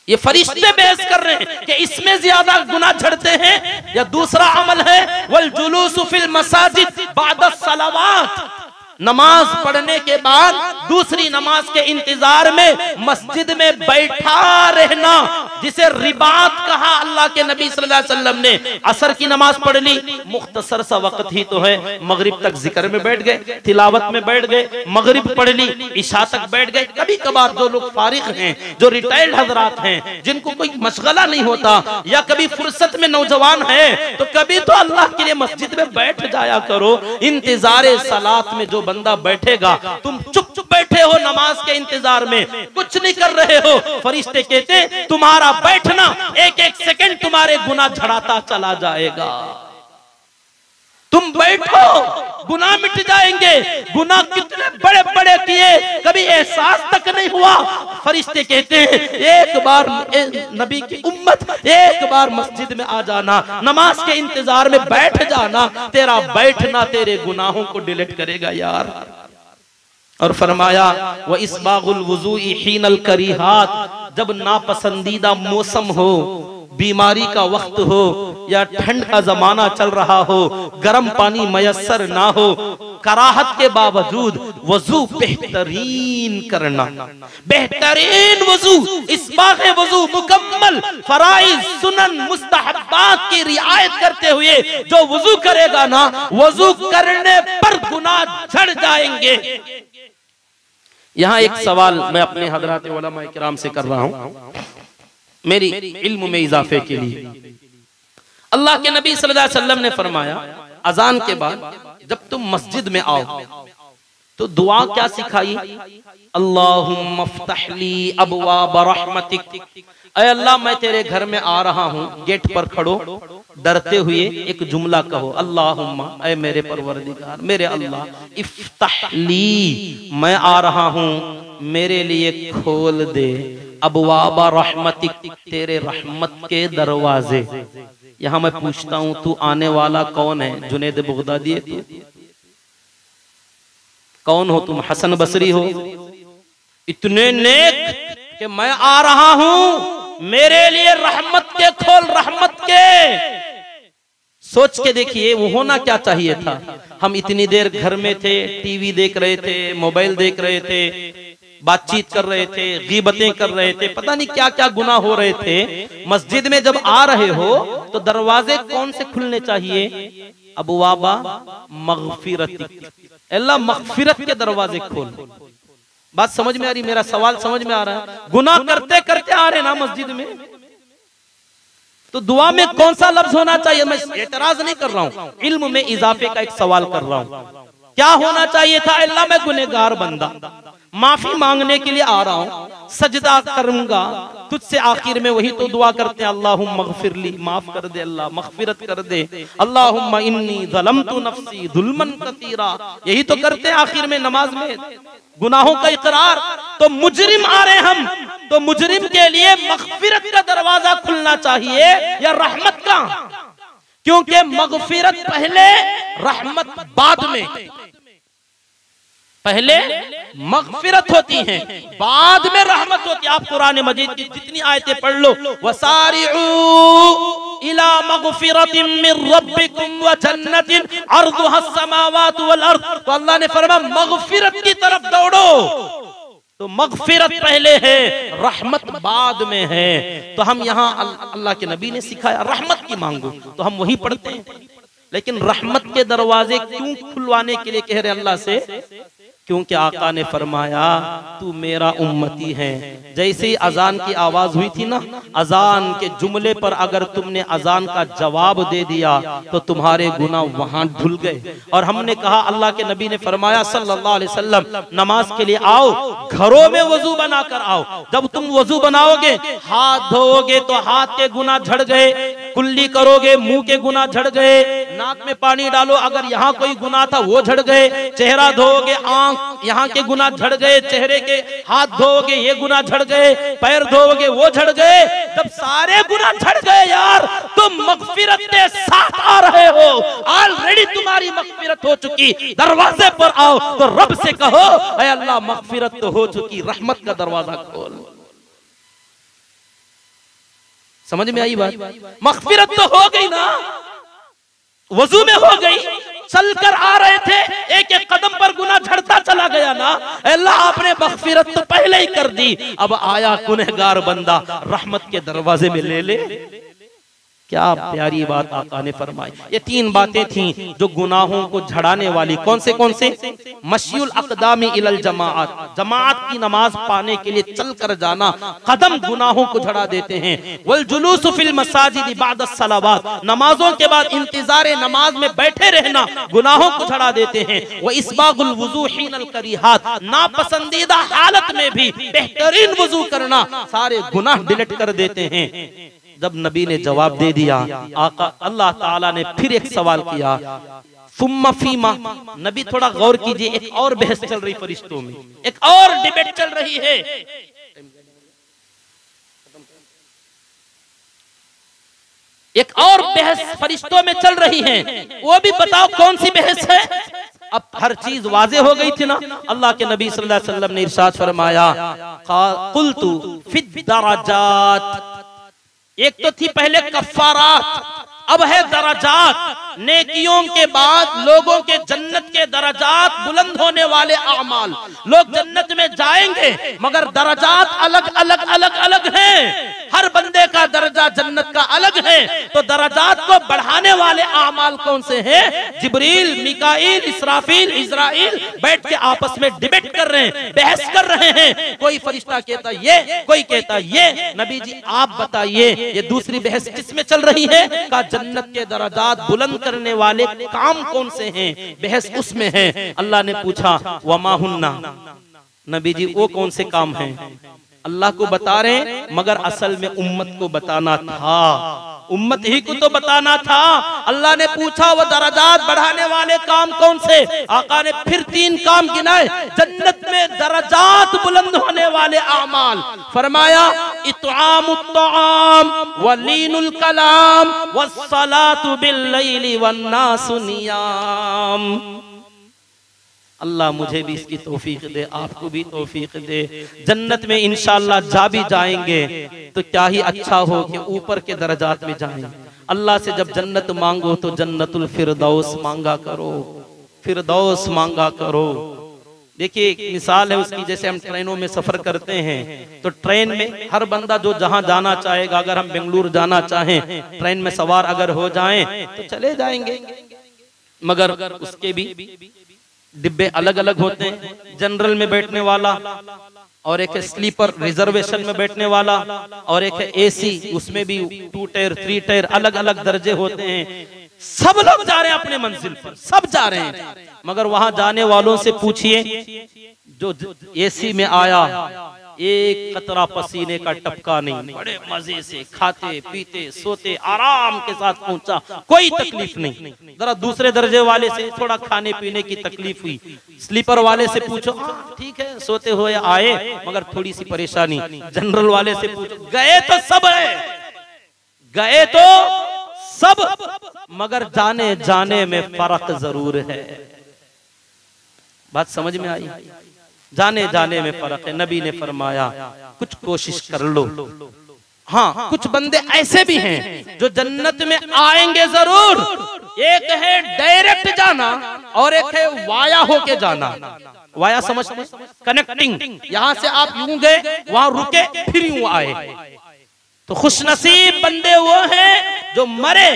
ये फरिश्ते बहस कर रहे हैं कि इसमें ज्यादा गुनाह झड़ते हैं या दूसरा अमल है वल जुलूसु फिल मसाजिद बाद सलावात, नमाज पढ़ने के बाद दूसरी नमाज के इंतजार में मस्जिद में बैठा रहना, जिसे रिबात कहा अल्लाह के नबी सल्लल्लाहु अलैहि वसल्लम ने। असर की नमाज पढ़ ली, मुख्तसर सा वक्त ही तो है, मगरिब तक जिक्र में बैठ गए, तिलावत में बैठ गए, मगरिब पढ़ ली, इशा तक बैठ गए। कभी कभार जो लोग फारिग हैं, जो रिटायर्ड हजरात हैं, जिनको कोई मशगला नहीं होता या कभी फुर्सत में नौजवान है, तो कभी तो अल्लाह के लिए मस्जिद में बैठ जाया करो। इंतजारे सलात में जो बंदा बैठेगा, तुम चुप चुप बैठे हो नमाज के इंतजार में, कुछ नहीं कर रहे हो, फरिश्ते कहते तुम्हारा बैठना एक एक सेकंड तुम्हारे गुनाह झड़ाता चला जाएगा। तुम बैठो, गुनाह मिट जाएंगे। गुनाह कितने बड़े बड़े किए, कभी एहसास तक नहीं हुआ। फरिश्ते कहते हैं एक बार नबी की उम्मत एक बार मस्जिद में आ जाना, नमाज के इंतजार में बैठ जाना, तेरा बैठना तेरे गुनाहों को डिलीट करेगा यार। और फरमाया व इस्बागुल वुज़ूइ हीनल करीहात, जब नापसंदीदा मौसम हो, बीमारी का वक्त हो या ठंड का जमाना चल रहा हो, गर्म पानी मयस्सर ना हो, कराहत के बावजूद वजू बेहतरीन करना, बेहतरीन वजू, इस्बाग़ वजू मुकम्मल, फराइज सुनन मुस्तहब्बात की रियायत करते हुए जो वजू करेगा ना, वजू करने पर गुनाह झड़ जाएंगे। यहाँ एक सवाल मैं अपने हजरात उलमा इकराम से कर रहा हूँ, मेरी इल्म में इजाफे के लिए। अल्लाह के नबी सल्लल्लाहु अलैहि वसल्लम ने फरमाया अजान के बाद जब तुम मस्जिद में आओ तो दुआ क्या सिखाई? अल्लाहुम्मा फ़्तहली अबवाब रहमतिक। ऐ अल्लाह मैं तेरे घर में आ रहा हूँ, गेट पर खड़ो डरते हुए एक जुमला कहो, अल्लाहुम्मा ऐ मेरे परवरदिगार, मेरे अल्लाह, इफ्तहली मैं आ रहा हूँ, मेरे लिए खोल दे, अबवाब रहमतिक तेरे रहमत के दरवाजे। यहाँ मैं पूछता हूँ तू आने वाला कौन है? जुनैद बगदादी है तू? कौन हो तुम? हसन बसरी हो? इतने नेक कि मैं आ रहा हूं, मेरे लिए रहमत के खोल, रहमत के। सोच के देखिए वो होना क्या चाहिए था। हम इतनी देर घर में थे, टीवी देख रहे थे, मोबाइल देख रहे थे, बातचीत कर रहे थे, गीबतें कर रहे थे, पता नहीं क्या क्या गुनाह हो रहे थे। मस्जिद में जब आ रहे हो तो दरवाजे कौन से खुलने चाहिए? अबवाबा मगफिरत, अल्लाह मगफिरत के दरवाजे खोल। बात समझ में आ रही? मेरा सवाल समझ में आ रहा है? गुनाह करते करते आ रहे ना मस्जिद में, तो दुआ में कौन सा लफ्ज होना चाहिए? मैं एतराज नहीं कर रहा हूँ, इल्म में इजाफे का एक सवाल कर रहा हूँ। क्या होना चाहिए था? अल्लाह मैं गुनहगार बंदा, माफी मांगने के लिए आ रहा हूँ, सजदा करूंगा तुझसे। आखिर में वही तो दुआ करते हैं, अल्लाहुम्मा मगफिरली, माफ कर दे अल्लाह, मगफिरत कर दे, अल्लाहुम्मा इन्नी ज़लमतु नफ्सी ज़ुल्मन कसीरा, यही तो करते हैं आखिर में नमाज में, गुनाहों का इकरार। तो मुजरिम आ रहे हम, तो मुजरिम के लिए मगफिरत का दरवाजा खुलना चाहिए या रहमत का? क्योंकि मगफिरत पहले, रहमत बाद में। पहले मगफिरत होती है, बाद में रहमत होती है। आप कुरान मजीद की जितनी आयतें पढ़ लो, वसारिऊ इला मगफिरतिम मिर रब्बिकुम व जन्नतिन अर्दुहा अस्समावातु वल अर्द, तो अल्लाह ने फरमाया मगफिरत की तरफ दौड़ो। तो मगफिरत पहले है, रहमत बाद में है। तो हम यहाँ अल्लाह के नबी ने सिखाया रहमत की मांगो, तो हम वही पढ़ते हैं। लेकिन रहमत के दरवाजे क्यों खुलवाने के लिए कह रहे अल्लाह से? क्योंकि आका ने फरमाया तू मेरा उम्मती है। जैसे ही अजान की आवाज हुई थी ना, अजान के जुमले पर अगर तुमने अजान का जवाब दे दिया तो तुम्हारे गुनाह वहां धुल गए। और हमने कहा, अल्लाह के नबी ने फरमाया सल्लल्लाहु अलैहि वसल्लम, नमाज के लिए आओ, घरों में वजू बनाकर आओ। जब तुम वजू बनाओगे, हाथ धोओगे तो हाथ के गुनाह झड़ गए, कुल्ली करोगे मुंह के गुनाह झड़ गए, नाक में पानी डालो अगर यहाँ कोई गुनाह था वो झड़ गए, चेहरा धोओगे आंख यहाँ के गुनाह झड़ गए, चेहरे के हाथ धोओगे ये गुनाह झड़ गए, पैर धोओगे वो झड़ गए। जब सारे गुनाह झड़ गए यार, तुम मगफिरत के साथ आ रहे हो, ऑलरेडी तुम्हारी मगफिरत हो चुकी, दरवाजे पर आओ तो रब से कहो, ऐ अल्लाह मगफिरत तो हो चुकी, रहमत का दरवाजा खोल। समझ में आई बात? मगफिरत तो हो गई ना, वजू में हो गई, चलकर आ रहे थे, एक एक कदम पर गुनाह झड़ता चला गया ना। अल्लाह आपने मगफिरत तो पहले ही कर दी, अब आया गुनहगार बंदा, रहमत के दरवाजे में ले ले। क्या प्यारी बात आका ने फरमाई। ये तीन बातें थीं जो गुनाहों को झड़ाने वाली। कौन से? मशीउल अक़दामी इलल जमाअत, जमाअत की नमाज पाने के लिए चल कर जाना, कदम गुनाहों को झड़ा देते हैं। वल जुलूस फिल मसाजिद बाद सलावात, नमाजों के बाद इंतजार नमाज में बैठे रहना गुनाहों को झड़ा देते हैं। व इस्बागुल वुजू हिनल करीहात, नापसंदीदा हालत में भी बेहतरीन वुजू करना सारे गुनाह डिलीट कर देते हैं। जब नबी ने जवाब दे दिया, आका अल्लाह ताला ने फिर एक सवाल किया, सुम्मा फीमा। नबी थोड़ा गौर कीजिए, एक और बहस चल रही फरिश्तों में, एक और डिबेट चल रही है। एक और बहस फरिश्तों में चल रही है, वो भी बताओ कौन सी बहस है? अब हर चीज वाजे हो गई थी ना। अल्लाह के नबी सल्लल्लाहु अलैहि वसल्लम ने इरशाद फरमाया, कुल्तु फिद दराजात, एक तो थी पहले कफ्फारात, अब है दराजात। नेकियों के बाद लोगों के जन्नत के दराजात बुलंद होने वाले आमाल, लोग जन्नत में जाएंगे मगर दराजात अलग अलग अलग अलग हैं। हर बंदे का दर्जा जन्नत का अलग अलग है, तो दराजात को बढ़ाने वाले आमाल कौन से हैं? जिब्रील, मिकाईल, इसराफील, इजराइल बैठ के आपस में डिबेट कर रहे हैं, बहस कर रहे हैं। कोई फरिश्ता कहता ये, कोई कहता ये। नबी जी आप बताइए ये दूसरी बहस किसमें चल रही है? का जन्नत के दराजात बुलंद करने वाले काम कौन से हैं? बहस उसमें है। अल्लाह ने पूछा वमा हुन्ना, नबी जी वो कौन से काम हैं? अल्लाह को बता रहे हैं, मगर असल में उम्मत को बताना था, उम्मत ही को तो बताना था। अल्लाह ने पूछा वो दराजात बढ़ाने वाले काम कौन से? आका ने फिर 3 काम गिनाए, जन्नत में दराजात बुलंद होने वाले आमाल। फरमाया इत्आमुत ताम वलीनुल कलाम वस्सलातु बिल्लैली वन्नासु नियाम। अल्लाह मुझे भी इसकी तौफीक दे, आपको भी तौफीक दे। जन्नत में इंशाअल्लाह जा भी जाएंगे तो क्या ही अच्छा हो कि ऊपर के दर्जात में जाएं। अल्लाह से जब जन्नत मांगो तो जन्नतुल फिरदौस मांगा करो, फिरदौस मांगा करो। देखिए एक मिसाल है उसकी, जैसे हम ट्रेनों में सफर करते हैं तो ट्रेन में हर बंदा जो जहां जाना चाहेगा, अगर हम बेंगलुरु जाना चाहें ट्रेन में सवार अगर हो जाएं तो चले जाएंगे, मगर उसके भी डिब्बे अलग अलग होते हैं। जनरल में बैठने वाला और एक स्लीपर रिजर्वेशन में बैठने वाला और एक एसी, उसमें भी 2 टायर 3 टायर अलग अलग दर्जे होते हैं। सब लोग जा रहे हैं अपने मंजिल पर, सब जा रहे हैं, मगर वहां जाने वालों से पूछिए जो एसी में आया एक कतरा पसीने का टपका नहीं, बड़े मजे से खाते पीते सोते आराम के साथ पहुंचा, कोई तकलीफ नहीं। जरा दूसरे दर्जे वाले से थोड़ा खाने पीने की तकलीफ हुई, स्लीपर वाले से पूछो ठीक है सोते हुए आए मगर थोड़ी सी परेशानी। जनरल वाले से पूछो, गए तो सब है, गए तो सब, मगर जाने जाने में फर्क जरूर है। बात समझ में आई? जाने जाने में फर्क है। नबी ने फरमाया कुछ कोशिश कर लो। हाँ, कुछ बंदे ऐसे भी हैं जो जन्नत में आएंगे जरूर। एक है डायरेक्ट जाना और एक है वाया होके जाना। वाया समझते? कनेक्टिंग, यहां से आप यूं गए वहां रुके फिर यूं आए। तो खुशनसीब बंदे वो हैं जो मरे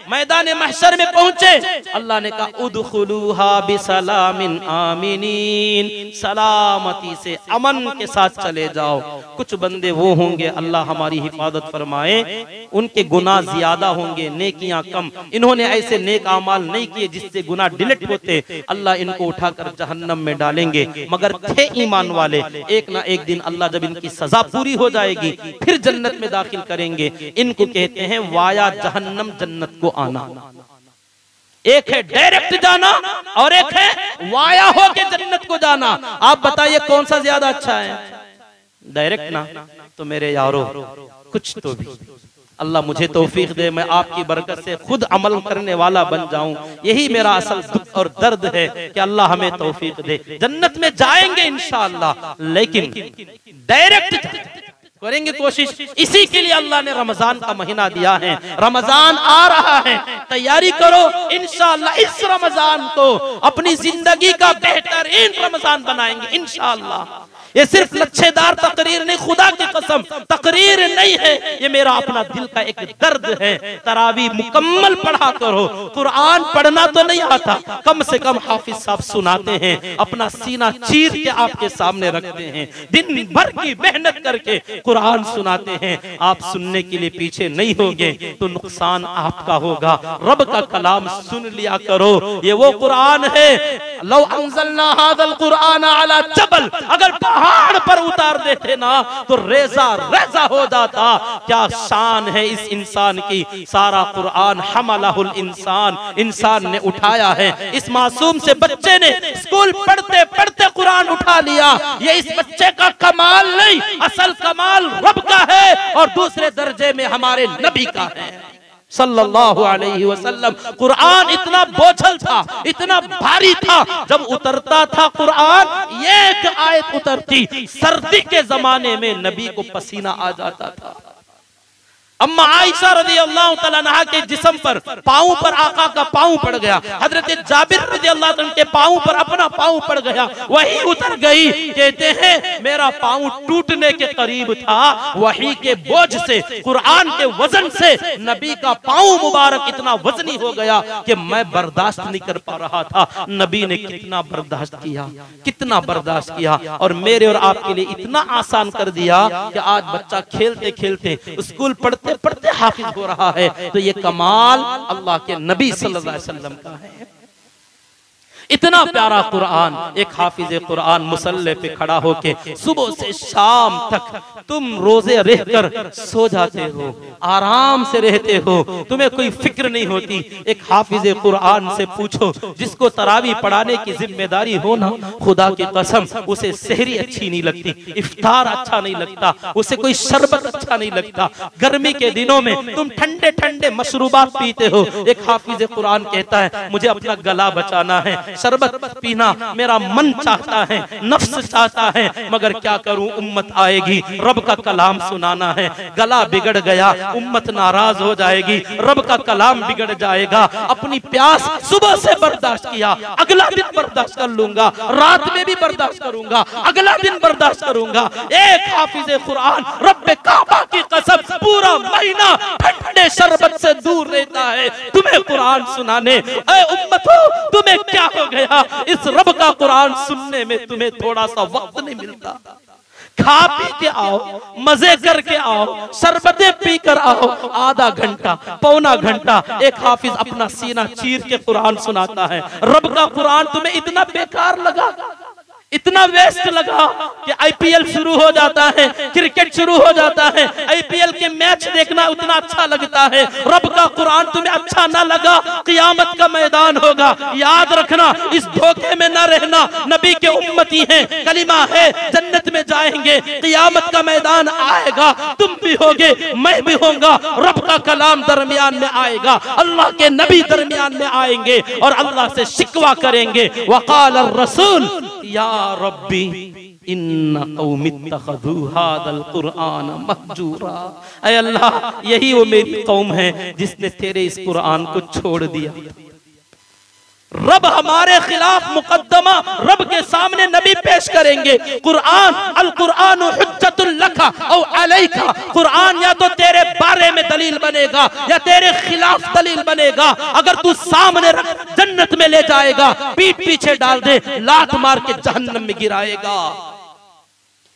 मैदान महशर में पहुंचे, अल्लाह ने कहा उदखुलूहा बिसलामिन आमिनीन, सलामती से अमन के साथ चले जाओ। कुछ बंदे वो होंगे, अल्लाह हमारी हिफाजत फरमाए, उनके गुनाह ज्यादा होंगे, नेकियां कम। इन्होंने ऐसे नेक अमाल नहीं किए जिससे गुनाह डिलीट होते, अल्लाह इनको उठाकर जहन्नम में डालेंगे। मगर थे ईमान वाले, एक ना एक दिन अल्लाह जब इनकी सजा पूरी हो जाएगी फिर जन्नत में दाखिल करेंगे। इनको कहते हैं वाया जहन्नम जन्नत को आना। एक है डायरेक्ट जाना और एक है वाया होके जन्नत को जाना। आप बताइए कौन सा ज्यादा अच्छा है? डायरेक्ट ना? तो मेरे यारो कुछ तो भी अल्लाह मुझे तौफीक दे, मैं आपकी बरकत से खुद अमल करने वाला बन जाऊं। यही मेरा असल दुख और दर्द है कि अल्लाह हमें तौफीक दे। जन्नत में जाएंगे इंशाअल्लाह, लेकिन डायरेक्ट करेंगे कोशिश। इसी के लिए अल्लाह ने रमजान का महीना दिया है। रमजान आ रहा है, तैयारी करो। इंशाअल्लाह इस रमजान को अपनी जिंदगी का बेहतरीन रमजान बनाएंगे इंशाअल्लाह। ये सिर्फ लच्छेदार तकरीर नहीं, खुदा की कसम तकरीर नहीं है, ये मेरा अपना दिल का एक दर्द है। तरावी मुकम्मल पढ़ा करो। कुरान पढ़ना तो नहीं आता, कम से कम हाफिज साहब सुनाते हैं, अपना सीना चीर के आपके सामने रखते हैं, दिन भर की मेहनत करके कुरान सुनाते हैं। आप सुनने के लिए पीछे नहीं होंगे तो नुकसान आपका होगा। रब का कलाम सुन लिया करो। ये वो कुरान है, लौ अंज़लना हाज़ल कुरान अला जबल, अगर पहाड़ पर उतार देते ना तो रेजा रेजा हो जाता। क्या शान है इस इंसान की, सारा कुरान हमलहुल इंसान, इंसान ने उठाया है। इस मासूम से बच्चे ने स्कूल पढ़ते पढ़ते कुरान उठा लिया। ये इस बच्चे का कमाल नहीं, असल कमाल रब का है और दूसरे दर्जे में हमारे नबी का है सल्लल्लाहु अलैहि वसल्लम। कुरान इतना बोझल था, इतना भारी था, जब उतरता था कुरान एक आयत उतरती, सर्दी के जमाने में नबी को पसीना आ जाता था। अम्मा आयशा रज़ियल्लाहु तआला अन्हा के जिस्म पर, पाँव पर आका का पाँव पड़ गया। हजरत जाबिर रज़ियल्लाहु अन्हु के पाँव पर अपना पाँव पड़ गया, वही उतर गई। कहते हैं मेरा पाँव टूटने के करीब था, वही के बोझ से, कुरान के वजन से नबी का पाँव मुबारक इतना वजनी हो गया कि मैं बर्दाश्त नहीं कर पा रहा था। नबी ने कितना बर्दाश्त किया, कितना बर्दाश्त किया, और मेरे और आपके लिए इतना आसान कर दिया कि आज बच्चा खेलते खेलते स्कूल पढ़ते पढ़ते हाफिज हो रहा है। तो ये कमाल अल्लाह के नबी सल्लल्लाहु अलैहि वसल्लम का है। इतना प्यारा कुरान, एक हाफिज कुरान मुसल्ले पे खड़ा होके सुबह से शाम तक तुम रोजे रहकर सो जाते हो, आराम से रहते हो, तुम्हें कोई फिक्र नहीं होती। एक हाफिज कुरान से पूछो जिसको तरावी पढ़ाने की जिम्मेदारी हो ना, खुदा की कसम उसे सहरी अच्छी नहीं लगती, इफ्तार अच्छा नहीं लगता, उसे कोई शरबत अच्छा नहीं लगता। गर्मी के दिनों में तुम ठंडे ठंडे मशरूबात पीते हो, एक हाफिज कुरान कहता है मुझे अपना गला बचाना है, शरबत पीना मेरा मन चाहता है, नफ्स चाहता है, मगर क्या करूं, उम्मत आएगी, रब का कलाम सुनाना है, गला बिगड़ गया, उम्मत नाराज हो जाएगी, रब का कलाम बिगड़ जाएगा। अपनी प्यास सुबह से बर्दाश्त किया, अगला दिन बर्दाश्त कर लूंगा, रात में भी बर्दाश्त करूंगा, अगला दिन बर्दाश्त करूंगा। एक हाफिज कुरान रब्बे काबा की कसम पूरा महीना ठंडे शरबत से दूर रहता है तुम्हें कुरान सुनाने। ऐ उम्मत हो, तुम्हें क्या हो गया, इस रब का कुरान सुनने में तुम्हें थोड़ा सा वक्त नहीं मिलता? खा पी के आओ, मजे करके आओ, शरबतें पी कर आओ, आधा घंटा पौना घंटा एक हाफिज अपना सीना चीर के कुरान सुनाता है। रब का कुरान तुम्हें इतना बेकार लगा, इतना वेस्ट लगा कि आईपीएल शुरू हो जाता है, क्रिकेट शुरू हो जाता है, आईपीएल के मैच देखना उतना अच्छा लगता है, रब का कुरान तुम्हें अच्छा ना लगा, क़यामत का मैदान होगा, याद रखना, इस धोखे में ना रहना। नबी के उम्मती हैं, कलिमा है, जन्नत में जाएंगे, क़यामत का मैदान आएगा, तुम भी होगे, मैं भी होऊंगा, रब का कलाम दरमियान में आएगा, अल्लाह के नबी दरमियान में आएंगे और अल्लाह से शिकवा करेंगे। वक़ाल रसूल या रब्बी इन्ना कौमी इत्तखज़ू हाज़ल कुरआन महजूरा। ऐ अल्लाह, यही वो मेरी कौम है जिसने तेरे इस कुरान को छोड़ दिया। रब हमारे खिलाफ मुकद्दमा रब के सामने नबी पेश करेंगे। कुरान अल कुरान हुज्जतुल लका औ अलैका, कुरान या तो तेरे बारे में दलील बनेगा या तेरे खिलाफ दलील बनेगा। अगर तू सामने रख जन्नत में ले जाएगा, पीठ पीछे डाल दे लात मार के जहन्नम में गिराएगा।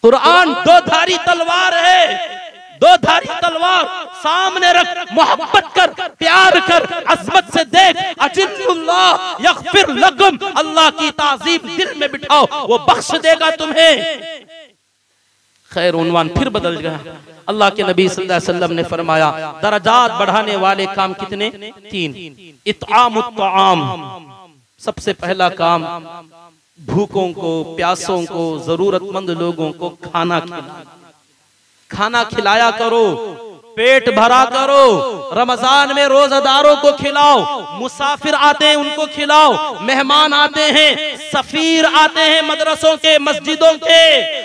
कुरान दो धारी तलवार है, दो धारी तलवार सामने रख, मोहब्बत कर, प्यार कर, अज़मत से देख, अजिल्लुल्लाह यग़फिर लकुम, अल्लाह की ताज़ीम दिल में बिठाओ, वो बख्श देगा तुम्हें। खैर उन्वान फिर बदल गया। अल्लाह के नबी सल्लल्लाहु अलैहि वसल्लम ने फरमाया दरजात बढ़ाने वाले काम कितने? 3। इत्आमुत ताआम, सबसे पहला काम भूखों को, प्यासों को, जरूरतमंद लोगों को खाना खिलाना। खाना खिलाया करो, पेट भरा करो। रमजान में रोजादारों को खिलाओ, मुसाफिर आते हैं उनको खिलाओ, मेहमान आते हैं, सफीर आते हैं मदरसों के, मस्जिदों के,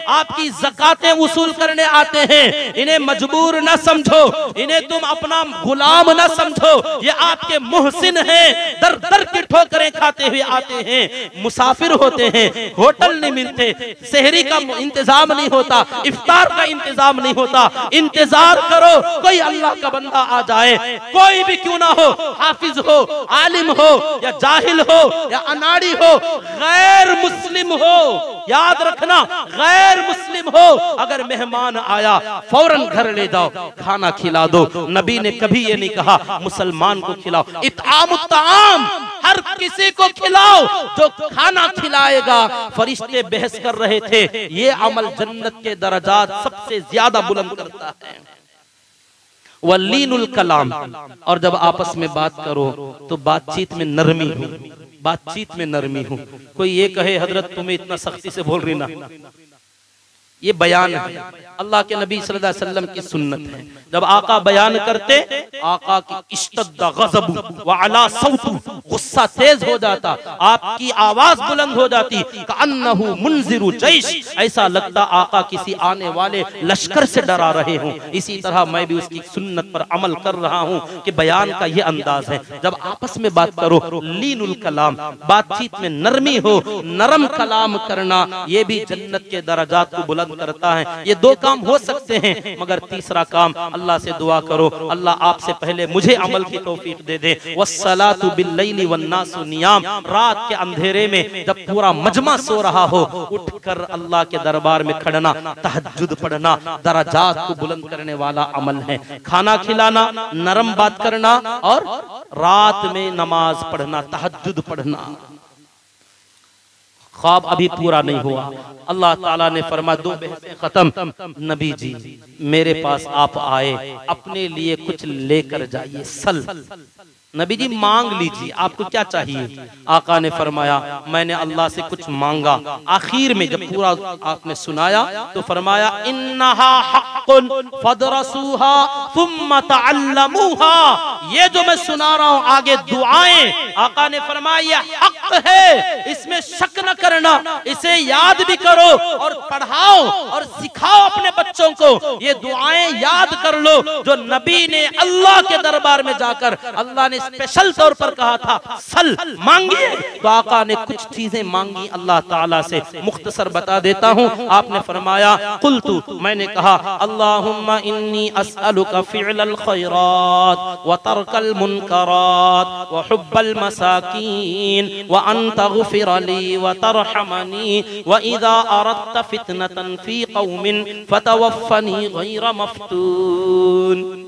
आपकी ज़कातें वसूल करने आते हैं। इन्हें मजबूर न समझो, इन्हें तुम अपना गुलाम न समझो, ये आपके मुहसिन हैं, दर दर की ठोकरें खाते हुए आते हैं। मुसाफिर होते हैं, होटल नहीं मिलते, सहरी का इंतजाम नहीं होता, इफ्तार का इंतजाम नहीं होता। इंतजार करो कोई अल्लाह का बंदा आ जाए, कोई भी क्यों ना हो, हाफिज हो, आलिम हो या जाहिल हो या अनाड़ी हो, गैर मुस्लिम हो, याद रखना गैर मुस्लिम हो, अगर मेहमान आया फौरन घर ले जाओ, खाना खिला दो। नबी ने कभी ये नहीं कहा मुसलमान को खिलाओ, इत्आमुत ताआम, हर किसी को खिलाओ जो खाना खिलाएगा। फरिश्ते बहस कर रहे थे, ये अमल जन्नत के दरजात सबसे ज्यादा बुलंद करता है। वलीनुल कलाम, और जब आपस में बात करो तो बातचीत में नरमी हो, बातचीत में नरमी हो। कोई ये कहे हजरत तुम्हें इतना सख्ती से बोल रही ना, ये बयान है, अल्लाह के नबी सल्लल्लाहु अलैहि वसल्लम की सुन्नत है। जब आका बयान करते, आका की इश्तद्दा गज़बु व अला सौतु, गुस्सा तेज हो जाता, आपकी आवाज बुलंद हो जाती, कअन्नहु मुनज़िरु जैश, ऐसा लगता आका किसी आने वाले लश्कर से डरा रहे हों। इसी तरह मैं भी उसकी सुन्नत पर अमल कर रहा हूं कि बयान का ये अंदाज है। जब आपस में बात करो, लीनुल कलाम, बातचीत में नरमी हो, नरम कलाम करना, ये भी जन्नत के दरजात को बुलंद करता है। ये दो काम हो सकते हैं, मगर तीसरा काम अल्लाह से दुआ करो, अल्लाह आपसे पहले मुझे अमल की तौफीक दे दे। वस्सलातु बिल्लैलि वन्नासु नियाम, रात के अंधेरे में जब पूरा मजमा सो रहा हो, उठकर अल्लाह के दरबार में खड़ना, तहज्जुद पढ़ना दरजात को बुलंद करने वाला अमल है। खाना खिलाना, नरम बात करना और रात में नमाज पढ़ना, तहज्जुद पढ़ना। ख्वाब अभी पूरा नहीं हुआ, अल्लाह ताला ने फरमा दो बहसें खत्म, नबी जी मेरे पास आप आए, अपने लिए कुछ लेकर जाइए। सल, नबी जी मांग लीजिए, आपको क्या चाहिए? आका ने फरमाया मैंने अल्लाह से कुछ मांगा। आखिर में जब पूरा आपने सुनाया तो फरमाया इन्नहा हक़्क़ुन फदरसूहा थुम्मा तअल्लमूहा, ये जो मैं सुना रहा हूँ आगे दुआएं, आका ने फरमाया ये हक है, इसमें शक न करना, इसे याद भी करो और पढ़ाओ और सिखाओ अपने बच्चों को। ये दुआएं याद कर लो जो नबी ने अल्लाह के दरबार में जाकर, अल्लाह ने स्पेशल तौर पर कहा था सल, मांगिए। तो आका ने कुछ चीजें मांगी अल्लाह ताला से, मुख्तसर बता देता हूँ। आपने फरमाया कुल्तु, मैंने कहा अल्लाहुम्मा इन्नी अस्अलुका फ़िअलल खैरात व तर्कल मुनकरात व हुब्बल मसाकीन व अन तग़फ़िर ली व तरहमनी व इज़ा अरदत फ़ितनतन फ़ी क़ौमिन फ़तवफ़्फ़नी गैर मफ़्तून।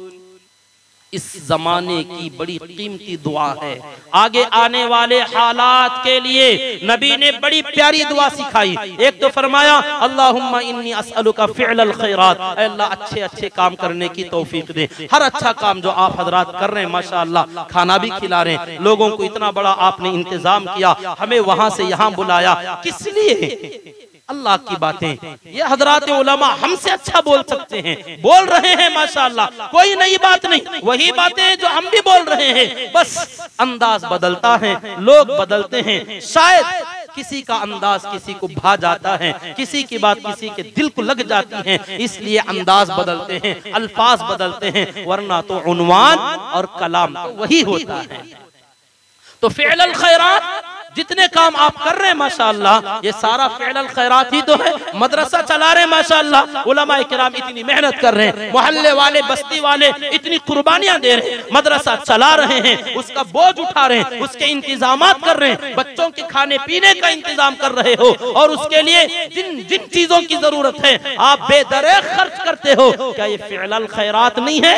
इस जमाने की बड़ी कीमती दुआ है, आगे आने वाले हालात के लिए नबी ने बड़ी प्यारी दुआ सिखाई। एक तो फरमाया अल्लाहुम्मा इन्नी अस्अलुका फ़िअलल खैरात, अल्लाह अच्छे अच्छे काम करने की तौफीक दे। हर अच्छा काम जो आप हजरात कर रहे हैं, माशाअल्लाह खाना भी खिला रहे हैं लोगों को, इतना बड़ा आपने इंतजाम किया, हमें वहां से यहाँ बुलाया, किस लिए? अल्लाह की बातें ये हजरात उलमा हमसे अच्छा बोल सकते हैं, बोल रहे हैं माशाअल्लाह, कोई नई बात नहीं, वही बातें जो हम भी बोल रहे हैं, बस अंदाज बदलता है, लोग बदलते हैं। शायद किसी का अंदाज किसी को भा जाता है, किसी की बात किसी के दिल को लग जाती है, इसलिए अंदाज बदलते हैं, अल्फाज बदलते हैं, वरना तो उन्वान और कलाम तो वही होता है। तो फ़िअलल खैरात, जितने काम आप कर रहे हैं माशाअल्लाह, ये सारा फ़िअलल खैरात ही तो है। मदरसा चला रहे हैं माशाअल्लाह, उलमा इकराम इतनी मेहनत कर रहे हैं, मोहल्ले वाले बस्ती वाले इतनी कुर्बानियां दे रहे हैं, मदरसा चला रहे हैं, उसका बोझ उठा रहे हैं, उसके इंतजामात कर रहे हैं, बच्चों के खाने पीने का इंतजाम कर रहे हो, और उसके लिए जिन जिन चीजों की जरूरत है आप बेदरेग खर्च करते हो, क्या ये फ़िअलल खैरात नहीं है?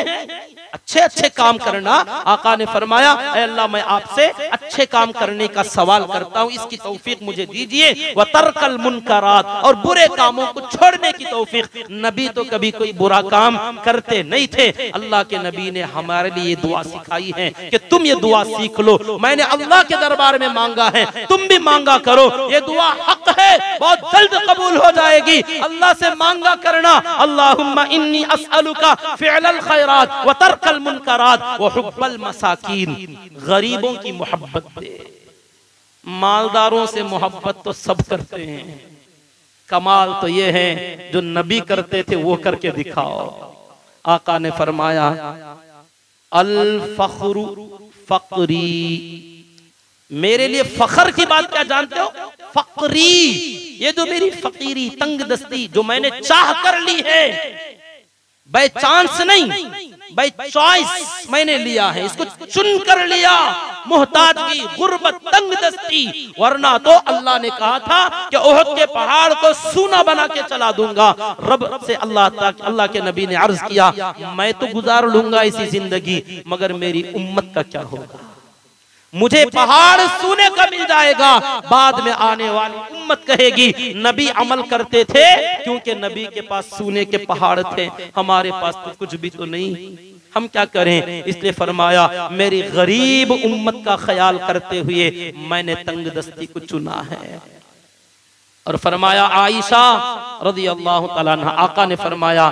अच्छे अच्छे काम करना। आका ने फरमाया ऐ अल्लाह मैं आपसे अच्छे काम करने का सवाल करता हूँ, इसकी तौफीक मुझे दीजिए। व तर्कल मुनकरात, और बुरे कामों को छोड़ने की तौफीक। नबी तो कभी कोई बुरा काम करते नहीं थे, अल्लाह के नबी ने हमारे लिए दुआ सिखाई है कि तुम ये दुआ सीख लो। मैंने अल्लाह के दरबार में मांगा है, तुम भी मांगा करो, ये दुआ हक है, बहुत जल्द कबूल हो जाएगी। अल्लाह से मांगा करना, अल्लाहुम्मा इन्नी अस्अलुका फ़िअलल खैरात व तर्कल मुनकरात व हुब्बल मसाकीन, गरीबों की मोहब्बत दे। मालदारों से मोहब्बत तो सब करते हैं, कमाल तो ये है जो नबी करते थे वो करके दिखाओ। आका ने फरमाया अल फख्रु फक्री, मेरे लिए फखर की बात क्या जानते हो? फक्री, ये जो मेरी फकीरी तंगदस्ती जो मैंने चाह कर ली है, बाय चांस नहीं, बाय चॉइस मैंने लिया है, इसको चुन कर लिया। मोहताजगी, गुर्बत, तंगदस्ती, वरना तो अल्लाह ने कहा था कि ओहद के पहाड़ को सूना बना के चला दूंगा। रब से अल्लाह के नबी ने अर्ज किया मैं तो गुजार लूंगा इसी जिंदगी, मगर मेरी उम्मत का क्या होगा? मुझे पहाड़ सूने का मिल जाएगा, बाद में आने वाली उम्मत कहेगी नबी अमल करते थे, क्योंकि नबी के पास सूने के पहाड़ थे, हमारे पास तो कुछ भी तो नहीं, हम क्या करें? इसलिए फरमाया मेरी गरीब उम्मत का ख्याल करते हुए मैंने तंगदस्ती को चुना है। और फरमाया आयशा रज़ियल्लाहु ताला अन्हा, आका ने फरमाया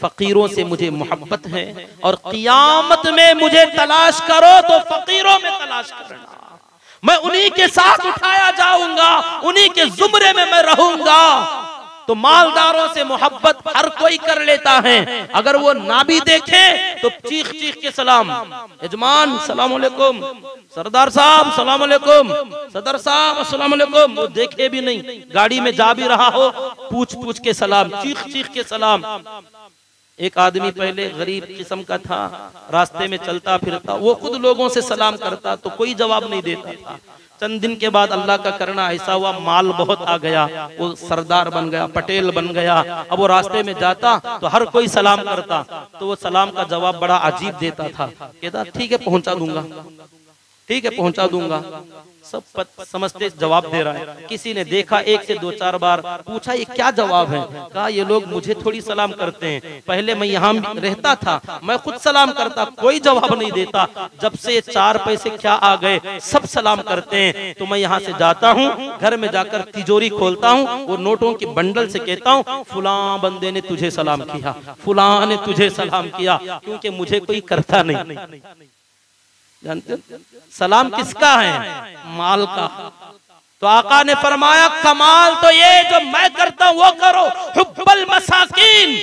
फकीरों से मुझे मोहब्बत है और क़ियामत में मुझे तलाश करो तो फकीरों में तलाश करना, मैं उन्हीं के साथ उठाया जाऊंगा, उन्हीं के जुमरे में मैं रहूंगा। तो मालदारों से मोहब्बत हर कोई कर लेता है, अगर वो ना भी देखे तो चीख चीख के सलाम, यजमान सलाम अलैकुम, सरदार साहब सलाम अलैकुम, सदर साहब अस्सलाम अलैकुम, वो देखे भी नहीं, गाड़ी में जा भी रहा हो पूछ पूछ के सलाम, चीख चीख के सलाम। एक आदमी पहले गरीब किस्म का था, रास्ते में चलता फिरता, वो खुद लोगों से सलाम करता तो कोई जवाब नहीं देता था। चंद दिन के बाद अल्लाह का करना ऐसा हुआ, माल बहुत आ गया, वो सरदार बन गया, पटेल बन गया। अब वो रास्ते में जाता तो हर कोई सलाम करता, तो वो सलाम का जवाब बड़ा अजीब देता था, कहता ठीक है पहुंचा दूंगा, ठीक है पहुंचा दूंगा। सब समझते जवाब दे रहा है। किसी ने देखा, एक से 2-4 बार पूछा ये क्या जवाब है, कहा ये लोग मुझे थोड़ी सलाम करते हैं, पहले मैं यहाँ रहता था मैं खुद सलाम करता, कोई जवाब नहीं देता, जब से 4 पैसे क्या आ गए सब सलाम करते हैं, तो मैं यहाँ से जाता हूँ, घर में जाकर तिजोरी खोलता हूँ, वो नोटों की बंडल से कहता हूँ फुला बंदे ने तुझे सलाम किया, फुला ने तुझे सलाम किया, क्योंकि मुझे कोई करता नहीं। जानते सलाम किसका है? माल का। तो आका ने फरमाया कमाल तो ये जो मैं करता हूं वो करो, हुब्बल मसाकीन,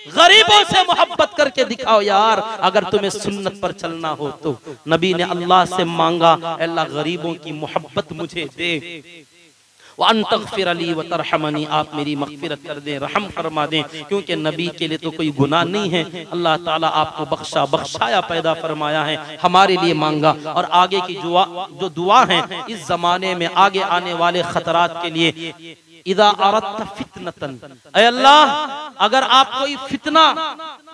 गरीबों से मोहब्बत करके दिखाओ यार, अगर तुम्हें सुन्नत पर चलना हो तो। नबी ने अल्लाह से मांगा, अल्लाह गरीबों की मोहब्बत मुझे दे, वअन तग़फ़िर ली व तरहमनी, आप मेरी मग़फ़िरत कर दें, रहम फरमा दें, क्योंकि नबी के लिए तो कोई गुनाह नहीं है, अल्लाह ताला आपको बख्शाया पैदा फरमाया है, हमारे लिए मांगा। और आगे की जो दुआ है इस जमाने में आगे आने वाले खतरात के लिए, इदा अरदत फितनतन, ऐ अल्लाह अगर आप कोई फितना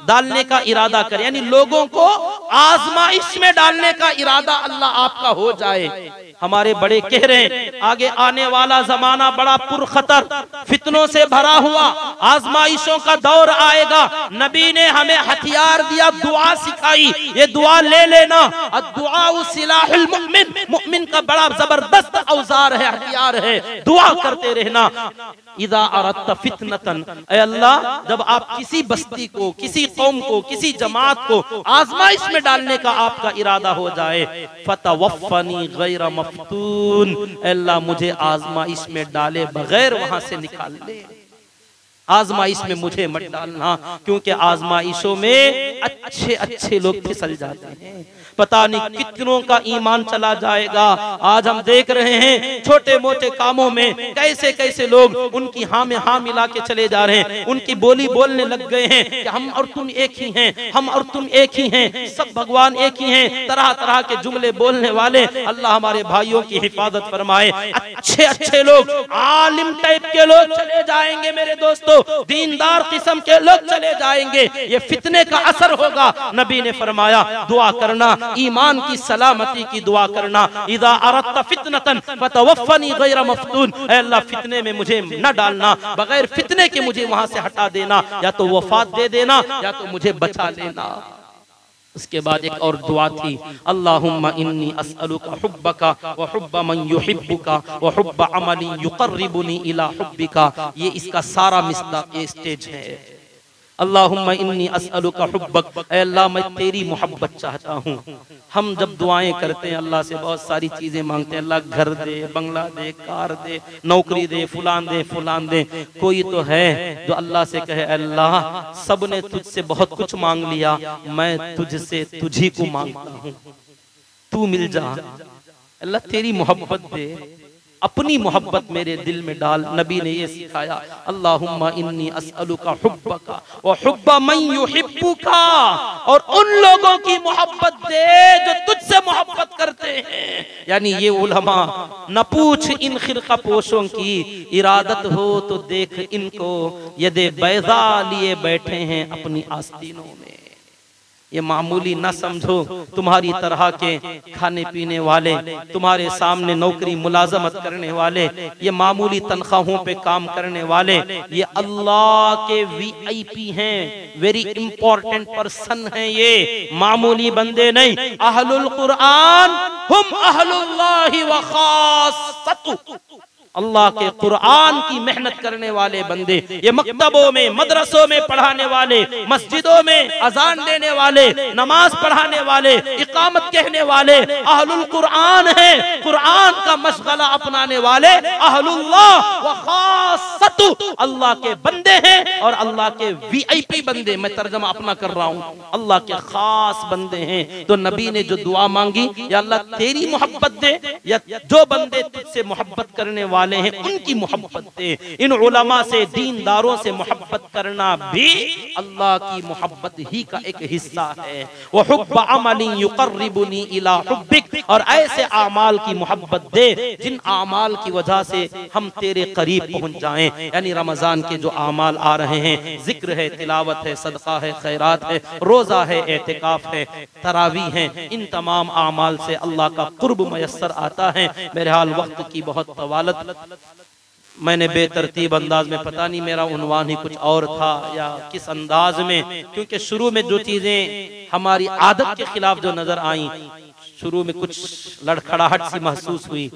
डालने का इरादा करें, यानी लोगों को आजमाइश में डालने का इरादा अल्लाह आपका हो जाए। हमारे बड़े कह रहे हैं आगे आने वाला जमाना बड़ा पुरखतर फितनों से भरा हुआ, आजमाइशों का दौर आएगा। नबी ने हमें हथियार दिया, दुआ सिखाई, ये दुआ ले लेना, दुआ सिलाहुल मुमिन, मुमिन का बड़ा जबरदस्त औजार है, हथियार है, दुआ करते रहना। इदा अरदत फितनतन, ऐ अल्लाह जब आप किसी बस्ती को, किसी कौम को, किसी जमात को आजमाइश में डालने का आपका इरादा हो जाए, फतवफ़्फ़नी गैर मफ्तून, अल्लाह मुझे आजमाइश में डाले बगैर वहां से निकाल ले, आजमाइश में मुझे मत डालना, क्योंकि आजमाइशों में अच्छे अच्छे लोग फिसल जाते हैं, पता नहीं कितनों का ईमान चला जाएगा। आज हम देख रहे हैं छोटे मोटे कामों में कैसे कैसे लोग उनकी हाँ में हाँ मिला के चले जा रहे हैं, उनकी बोली बोलने लग गए हैं कि हम और तुम एक ही हैं, हम और तुम एक ही हैं, सब भगवान एक ही हैं, तरह तरह के जुमले बोलने वाले। अल्लाह हमारे भाइयों की हिफाजत फरमाए। अच्छे अच्छे लोग, आलिम टाइप के लोग चले जाएंगे मेरे दोस्तों, दीनदार किस्म के लोग चले जाएंगे, ये फितने का असर होगा। नबी ने फरमाया दुआ करना, ईमान की सलामती की दुआ करना, इदा अरदत फितनतन फतवफ़्फ़नी गैर मफ्तून, ऐ अल्लाह फितने में मुझे न डालना, बगैर फितने के मुझे वहां से हटा देना, या तो वफात दे देना या तो मुझे बचा लेना। उसके बाद एक और दुआ थी, अल्लाहुम्मा इन्नी अस्अलुका हुब्बका व हुब्ब मन युहिब्बुका व हुब्ब अमली युक़र्रिबुनी इला हुब्बिका। ये इसका सारा मिसदाक़, ये स्टेज है। अल्लाहुम्मा इन्नी अस्अलुका हुब्बक, ऐ अल्लाह मैं तेरी मोहब्बत चाहता हूँ। हम जब दुआएं करते हैं अल्लाह से बहुत सारी चीजें मांगते हैं, अल्लाह घर दे, बंगला दे, कार दे, नौकरी दे, फुलान दे, फुलान दे। कोई तो है जो अल्लाह से कहे अल्लाह सब ने तुझसे बहुत कुछ मांग लिया, मैं तुझसे तुझी को मांगता हूँ, तू मिल जा। अल्लाह तेरी मोहब्बत दे, अपनी मोहब्बत मेरे दिल में डाल। नबी ने ये सिखाया, अल्लाहुम्मा इन्नी अस्अलुका हुब्बका व हुब्ब मन युहिब्बुका, और उन लोगों की मोहब्बत दे जो तुझसे मोहब्बत करते हैं। यानी ये उलमा, न पूछ इन खिरका पोशों की, इरादत हो तो देख इनको, यदे बैज़ा लिए बैठे हैं अपनी आस्तीनों में। ये मामूली न समझो, तुम्हारी तरह के खाने पीने वाले, तुम्हारे सामने नौकरी मुलाजमत करने वाले, ये मामूली तनख्वाहों पे काम करने वाले, ये अल्लाह के VIP हैं, वेरी इंपॉर्टेंट पर्सन हैं, ये मामूली बंदे नहीं। अहलुल कुरान हुम अहलुल्लाहि व खासतु, अल्लाह के कुरान की मेहनत करने वाले बंदे, ये मकतबों में मदरसों में पढ़ाने वाले, मस्जिदों में अजान देने वाले, नमाज पढ़ाने वाले, इकामत कहने वाले अहलुल कुरान है। कुरान का मशगला अपनाने वाले अहलुल्लाह व खासतु अल्लाह के बंदे हैं और अल्लाह के वीआईपी बंदे। मैं तर्जमा अपना कर रहा हूँ, अल्लाह के खास बंदे हैं। तो नबी ने जो दुआ मांगी, या अल्लाह तेरी मोहब्बत दे, या जो बंदे तुझसे मोहब्बत करने वाले हैं उनकी मोहब्बत दे। इन उलमा से, दीनदारों से मोहब्बत करना भी अल्लाह की मोहब्बत ही का एक हिस्सा है। वह हुब्ब अमली युकर्रिबुनी इला हुब्बिक, और ऐसे आमाल की मोहब्बत दे जिन आमाल की वजह से हम तेरे करीब पहुंच जाएं। यानी रमजान के जो आमाल आ रहे हैं, जिक्र है, तिलावत है, सदका है, खैरात है, रोजा है, एतिकाफ है, तरावी है, इन तमाम आमाल से अल्लाह का कुर्ब मयस्सर आता है। मेरे हाल वक्त की बहुत तवालत, मैंने बेतरतीब अंदाज में, पता नहीं मेरा उन्वान ही कुछ और था या किस अंदाज में, क्योंकि शुरू में जो चीजें हमारी आदत के खिलाफ जो नजर आई, शुरू में कुछ लड़खड़ाहट सी महसूस हुई,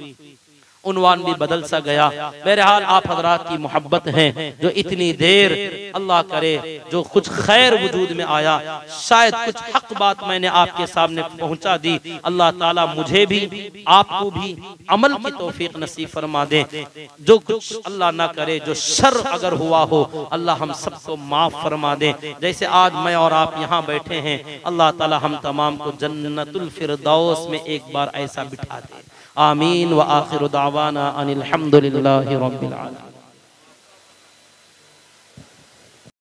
उन्वान भी बदल सा गया। बहरहाल आप हजरात की मोहब्बत है जो इतनी देर, अल्लाह करे जो कुछ खैर वजूद में आया, शायद कुछ हक बात मैंने आपके सामने पहुंचा दी। अल्लाह ताला मुझे भी आपको भी अमल की तौफीक नसीब फरमा दे। जो कुछ अल्लाह ना करे, जो शर अगर हुआ हो, अल्लाह हम सबको माफ फरमा दे। जैसे आज मैं और आप यहाँ बैठे हैं, अल्लाह ताला हम तमाम को जन्नतुल फिरदौस में एक बार ऐसा बिठा दे। आमीन व आखिर दावाना अनिल हम्दुलिल्लाहि रब्बिल आलमीन।